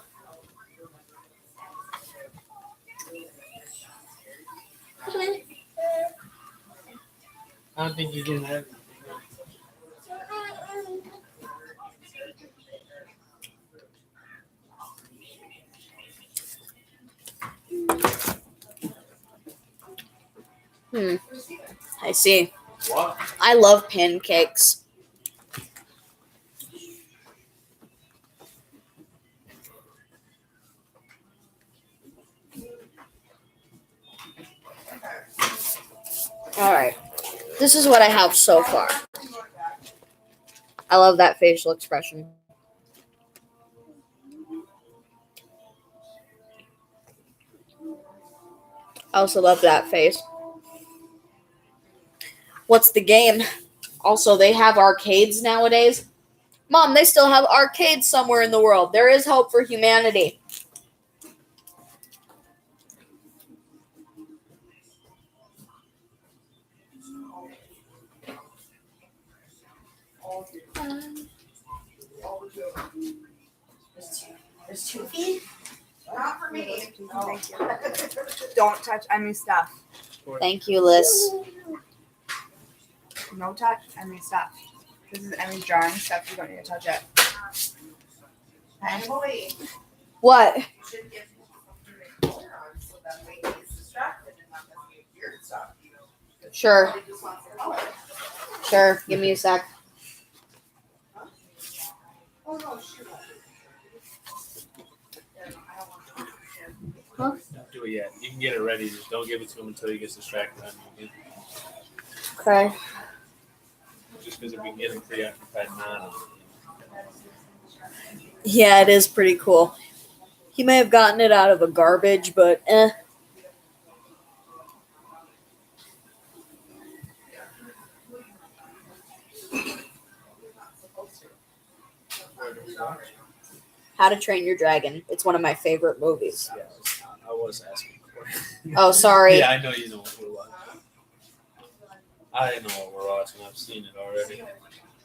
I don't think you can have. I see. What? I love pancakes. All right. This is what I have so far. I love that facial expression. I also love that face. What's the game? Also, they have arcades nowadays. Mom, they still have arcades somewhere in the world. There is hope for humanity. There's two feet. Not for me. No. Thank you. Don't touch any stuff. Thank you, Liz. No touch any stuff. This is Emmy's drawing stuff. You don't need to touch it. Okay? What? Should give color on so that way he's distracted. Sure, It just wants the color. sure. Give me a sec. Oh, no, shoot. I don't want to. Don't do it yet. You can get it ready. Just don't give it to him until he gets distracted on you again. Okay. Just because if we can get him preoccupied now. Yeah, it is pretty cool. He may have gotten it out of a garbage, but eh. How to Train Your Dragon. It's one of my favorite movies. Yeah, I was asking for it. Oh, sorry. Yeah, I know you know what we're watching. I know what we're watching. I've seen it already.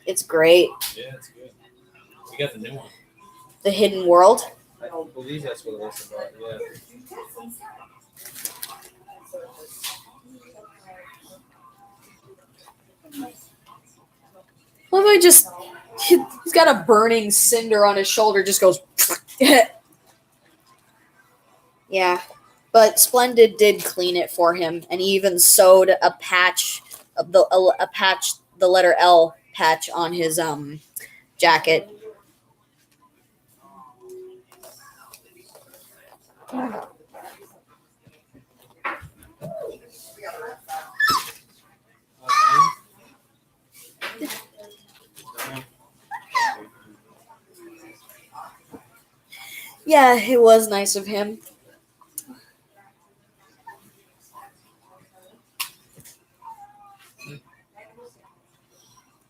It's great. Yeah, it's good. We got the new one. The Hidden World. I don't believe that's what it was about. Yeah. Well, I just he's got a burning cinder on his shoulder. Just goes. Yeah, but Splendid did clean it for him, and he even sewed a patch of the letter L patch on his jacket. Yeah, it was nice of him.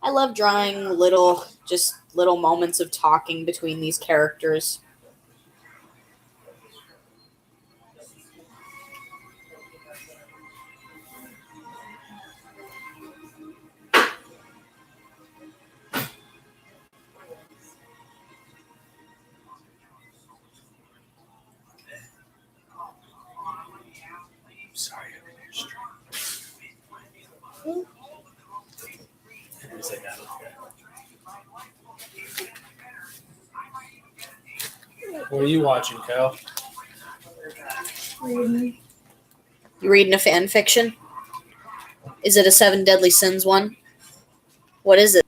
I love drawing little moments of talking between these characters. Sorry, I'm Yes, I got it. What are you watching, Kyle? You reading a fan fiction? Is it a Seven Deadly Sins one? What is it?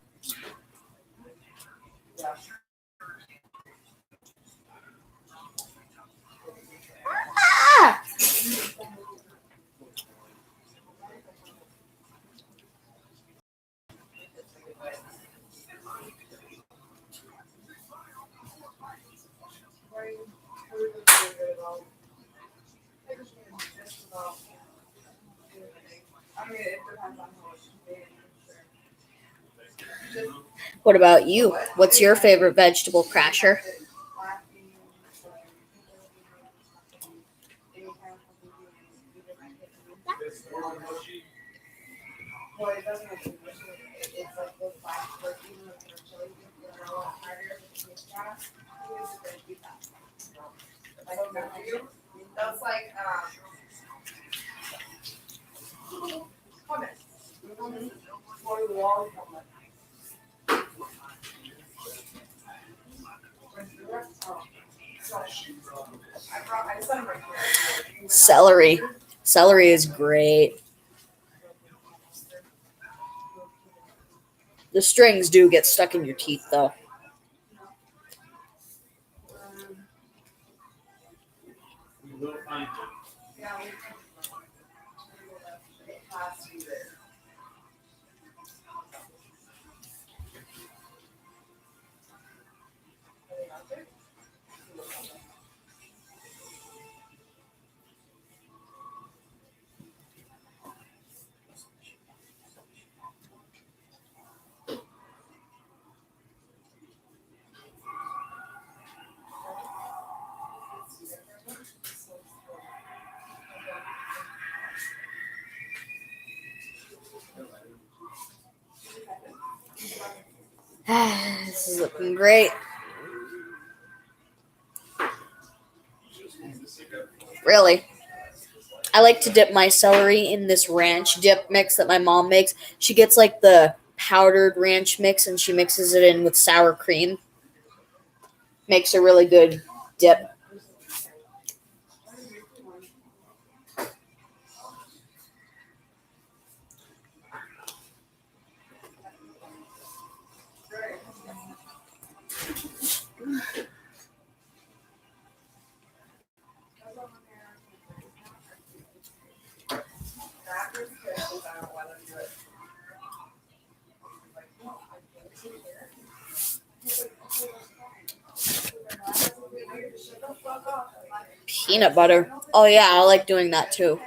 Ah! I mean, it depends on how much you pay. What about you? What's your favorite vegetable crasher? Well, it doesn't have to be mushy. It's like those black, like even if they're chili, they're a lot harder. But the taste got it. It's gonna be that. I don't know you. That's like hummus. For the wall hummus. I sent him right here. Celery. Celery is great. The strings do get stuck in your teeth, though. We will find it. Yeah, it has to be there. This is looking great. Really. I like to dip my celery in this ranch dip mix that my mom makes. She gets like the powdered ranch mix and she mixes it in with sour cream. Makes a really good dip. Peanut butter. Oh yeah, I like doing that too.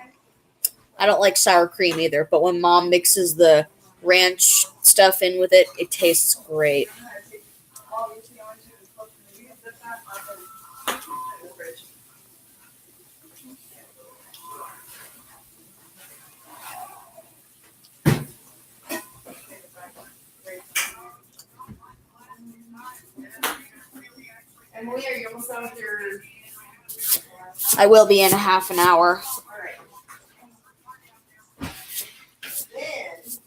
I don't like sour cream either, but when mom mixes the ranch stuff in with it, it tastes great. Emily, are you almost done with your? I will be in a half an hour. All right. Then.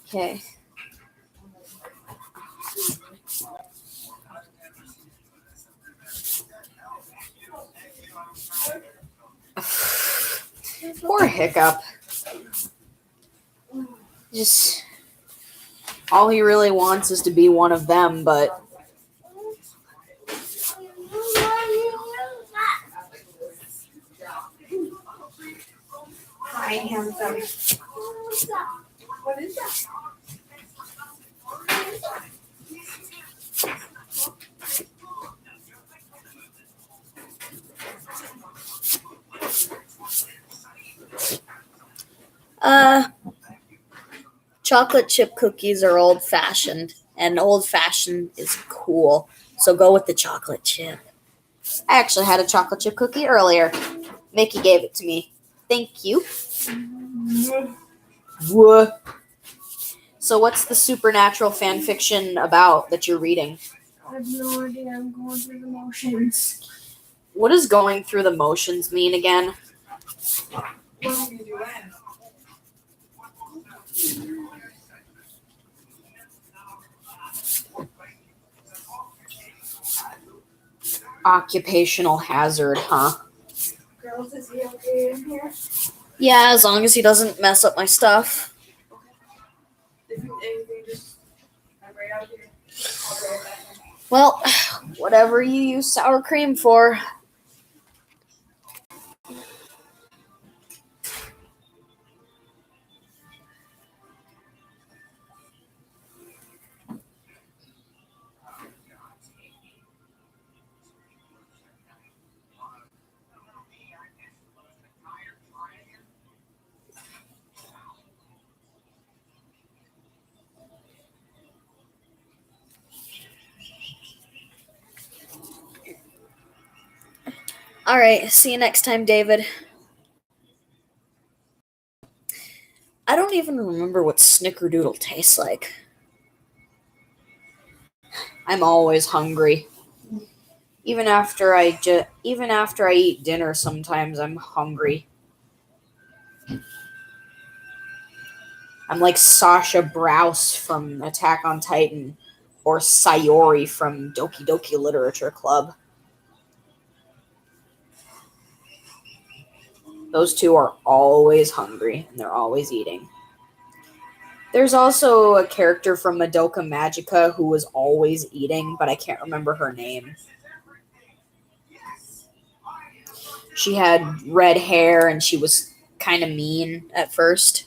Okay. Poor Hiccup. Just all he really wants is to be one of them, but Hi, handsome. What is that? chocolate chip cookies are old fashioned, and old fashioned is cool. So go with the chocolate chip. I actually had a chocolate chip cookie earlier. Mickey gave it to me. Thank you. What? So what's the supernatural fan fiction about that you're reading? I have no idea. I'm going through the motions. What does going through the motions mean again? What did you win? Occupational hazard, huh? Girls, is he okay in here? Yeah, as long as he doesn't mess up my stuff. If anything, just I'm right out here. I'll be right back. Well, whatever you use sour cream for. All right, see you next time, David. I don't even remember what Snickerdoodle tastes like. I'm always hungry. Even after I eat dinner, sometimes I'm hungry. I'm like Sasha Browse from Attack on Titan or Sayori from Doki Doki Literature Club. Those two are always hungry and they're always eating. There's also a character from Madoka Magica who was always eating, but I can't remember her name. She had red hair and she was kind of mean at first.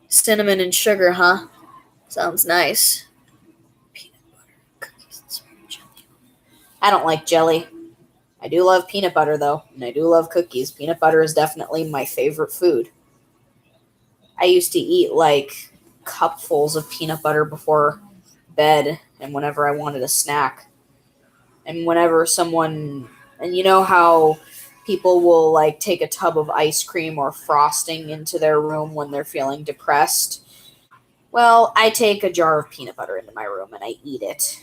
Cinnamon and sugar, huh? Sounds nice. Peanut butter, cookies, and sweet jelly. I don't like jelly. I do love peanut butter, though, and I do love cookies. Peanut butter is definitely my favorite food. I used to eat, like, cupfuls of peanut butter before bed and whenever I wanted a snack. And whenever someone... And you know how people will, like, take a tub of ice cream or frosting into their room when they're feeling depressed? Well, I take a jar of peanut butter into my room and I eat it.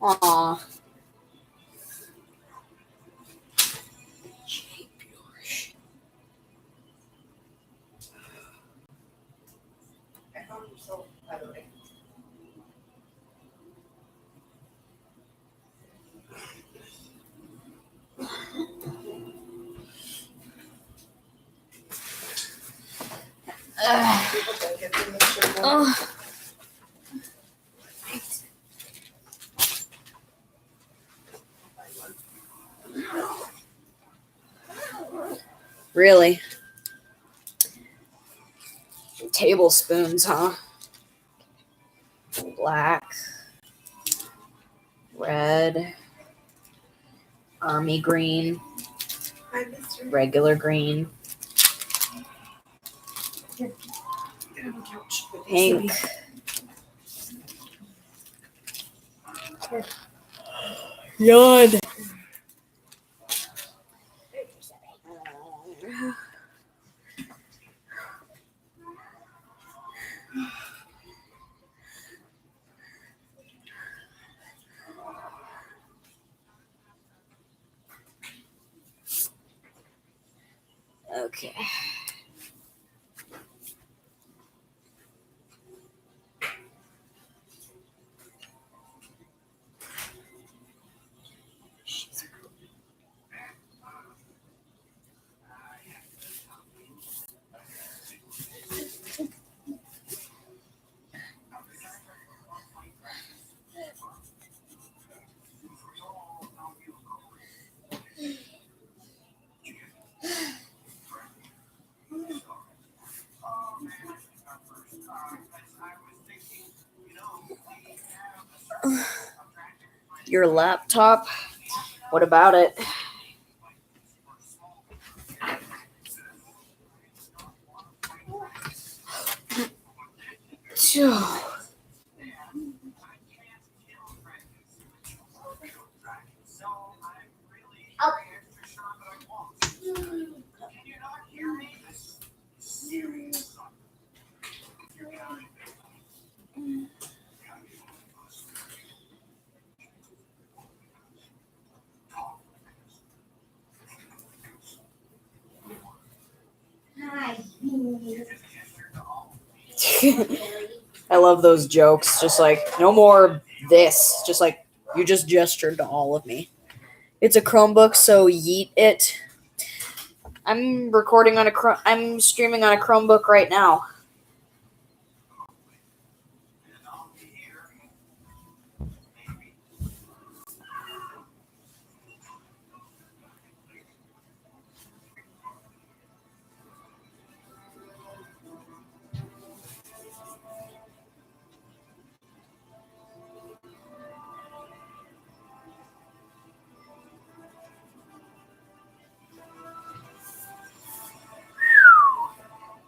Aw. I found yourself, by the way. People don't get the mixture board. Oh. Really? Tablespoons, huh? Black, red, army green, Hi, mister. regular green, pink. Yawn. Okay. Your laptop? What about it? Hi. I love those jokes. Just like, no more this. Just like, you just gestured to all of me. It's a Chromebook, so yeet it. I'm recording on I'm streaming on a Chromebook right now.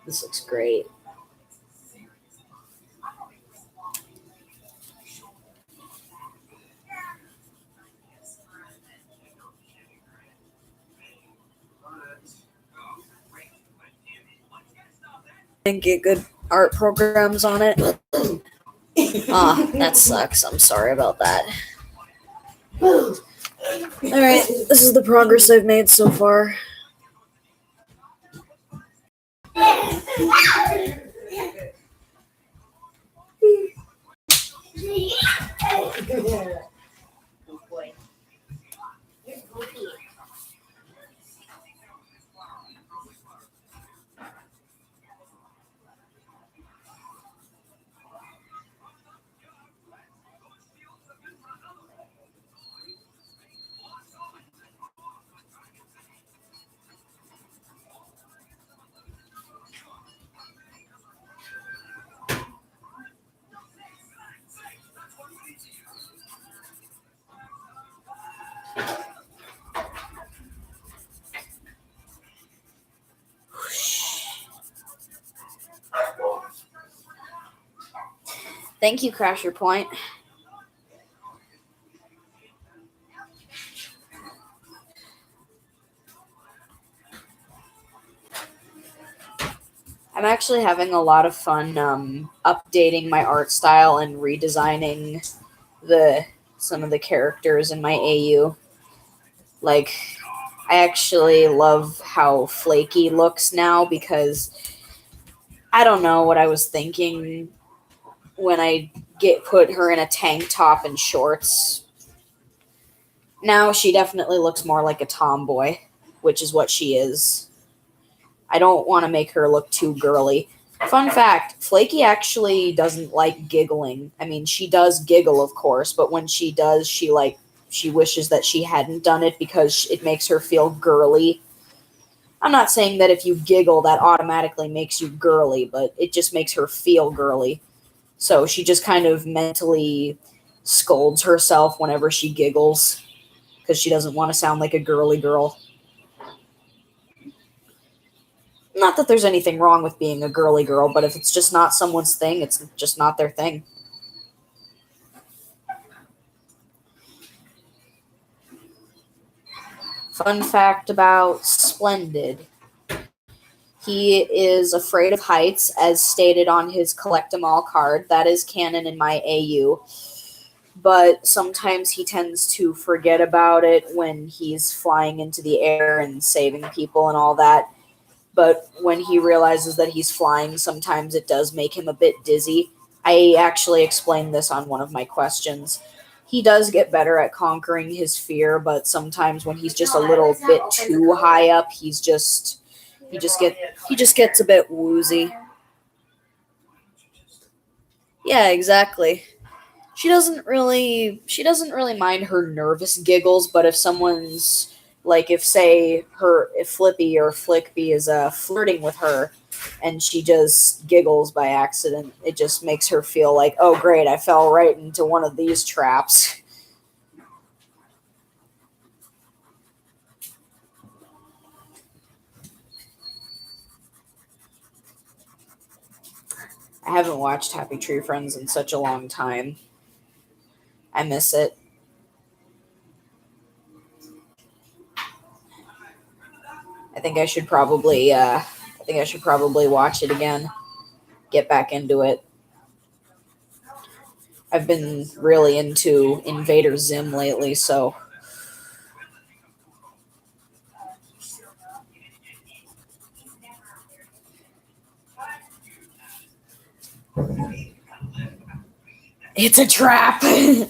This looks great. Didn't get good art programs on it. That sucks. I'm sorry about that. Alright, this is the progress I've made so far. Good boy. You're goofy. Thank you, Crasher Point. I'm actually having a lot of fun updating my art style and redesigning the some of the characters in my AU. Like, I actually love how Flaky looks now because I don't know what I was thinking when I put her in a tank top and shorts. Now she definitely looks more like a tomboy, which is what she is. I don't want to make her look too girly. Fun fact, Flaky actually doesn't like giggling. I mean, she does giggle, of course, but when she does, she wishes that she hadn't done it because it makes her feel girly. I'm not saying that if you giggle, that automatically makes you girly, but it just makes her feel girly. So she just kind of mentally scolds herself whenever she giggles because she doesn't want to sound like a girly girl. Not that there's anything wrong with being a girly girl, but if it's just not someone's thing, it's just not their thing. Fun fact about Splendid. He is afraid of heights, as stated on his Collect 'em All card. That is canon in my AU. But sometimes he tends to forget about it when he's flying into the air and saving people and all that. But when he realizes that he's flying, sometimes it does make him a bit dizzy. I actually explained this on one of my questions. He does get better at conquering his fear, but sometimes when he's just a little bit too high up, he just gets a bit woozy. Yeah, exactly. She doesn't really mind her nervous giggles, but if someone's like if Flippy or Flickby is flirting with her and she just giggles by accident, it just makes her feel like, oh great, I fell right into one of these traps. I haven't watched Happy Tree Friends in such a long time. I miss it. I think I should probably watch it again. Get back into it. I've been really into Invader Zim lately, so it's a trap. I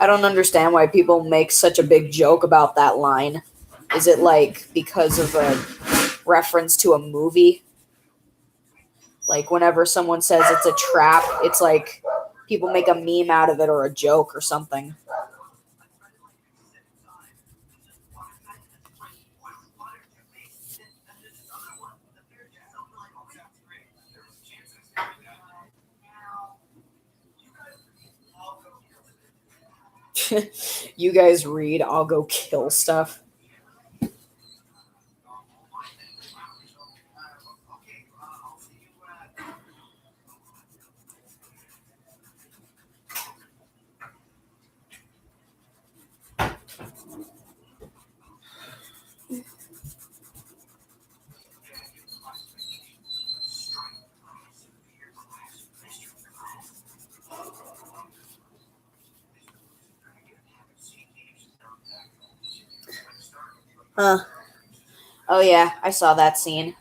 don't understand why people make such a big joke about that line. Is it like because of a reference to a movie? Like whenever someone says it's a trap, it's like people make a meme out of it or a joke or something. You guys read, I'll go kill stuff. Oh yeah, I saw that scene.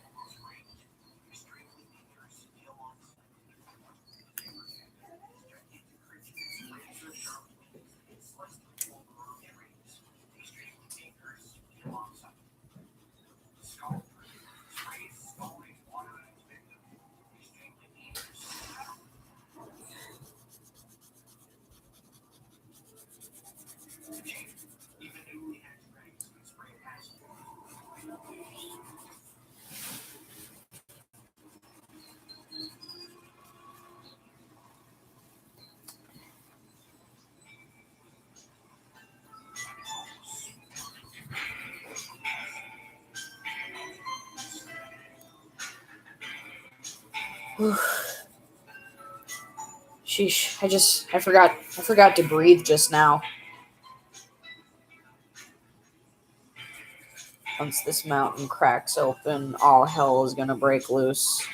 Sheesh, I forgot to breathe just now. Once this mountain cracks open, all hell is gonna break loose.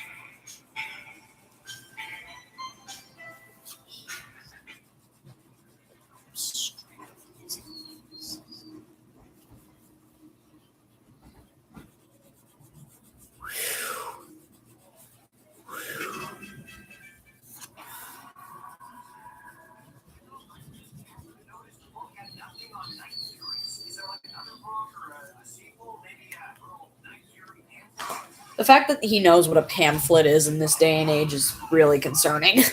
The fact that he knows what a pamphlet is in this day and age is really concerning.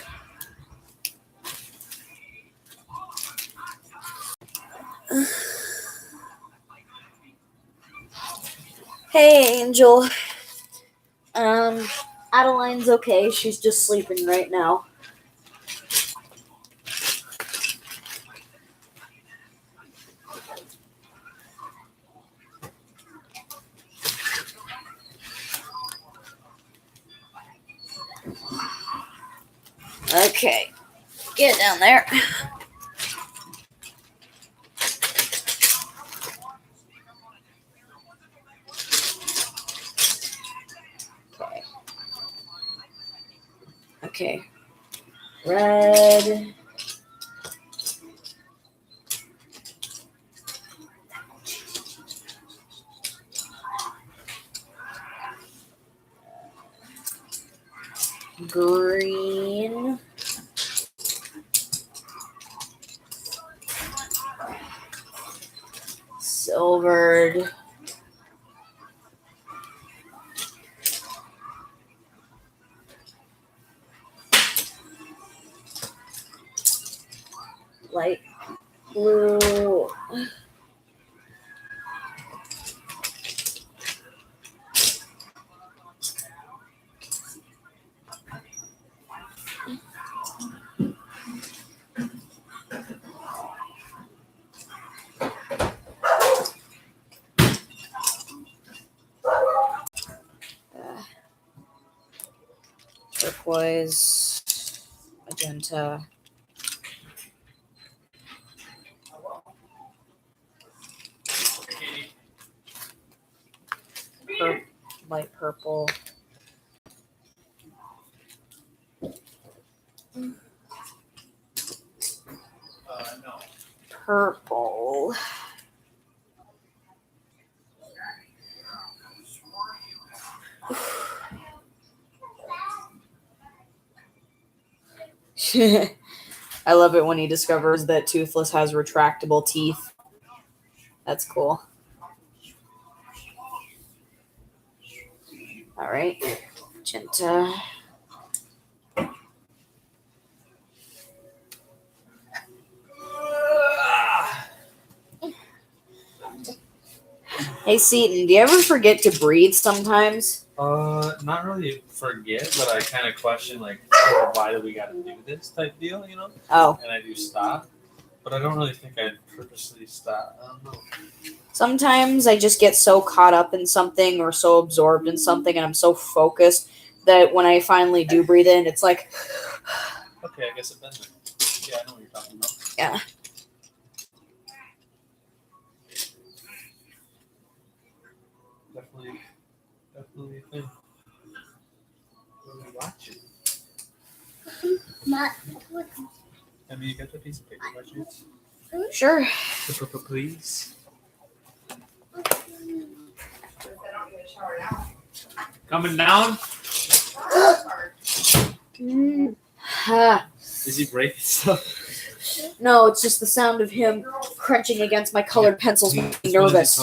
Hey, Angel. Adeline's okay. She's just sleeping right now. Okay. Get down there. Okay. Red. Green. Silvered. Light blue. Turquoise. Magenta. Light purple. No. Purple. I love it when he discovers that Toothless has retractable teeth. That's cool. All right, Magenta. Hey Seaton, do you ever forget to breathe sometimes? Not really forget, but I kind of question, like, oh, why do we got to do this type deal, you know? Oh, And I do stop, but I don't really think I'd purposely stop. I don't know. sometimes I just get so caught up in something or so absorbed in something and I'm so focused that when I finally do breathe in, it's like, Okay, I guess I've been there. Yeah, I know what you're talking about. yeah. Definitely a thing. What are we watching? Not. I mean, you got the piece of paper by chance? Sure. Please. Because I don't get a shower now. Coming down? Is he breaking stuff? No, it's just the sound of him crunching against my colored pencils, making me nervous.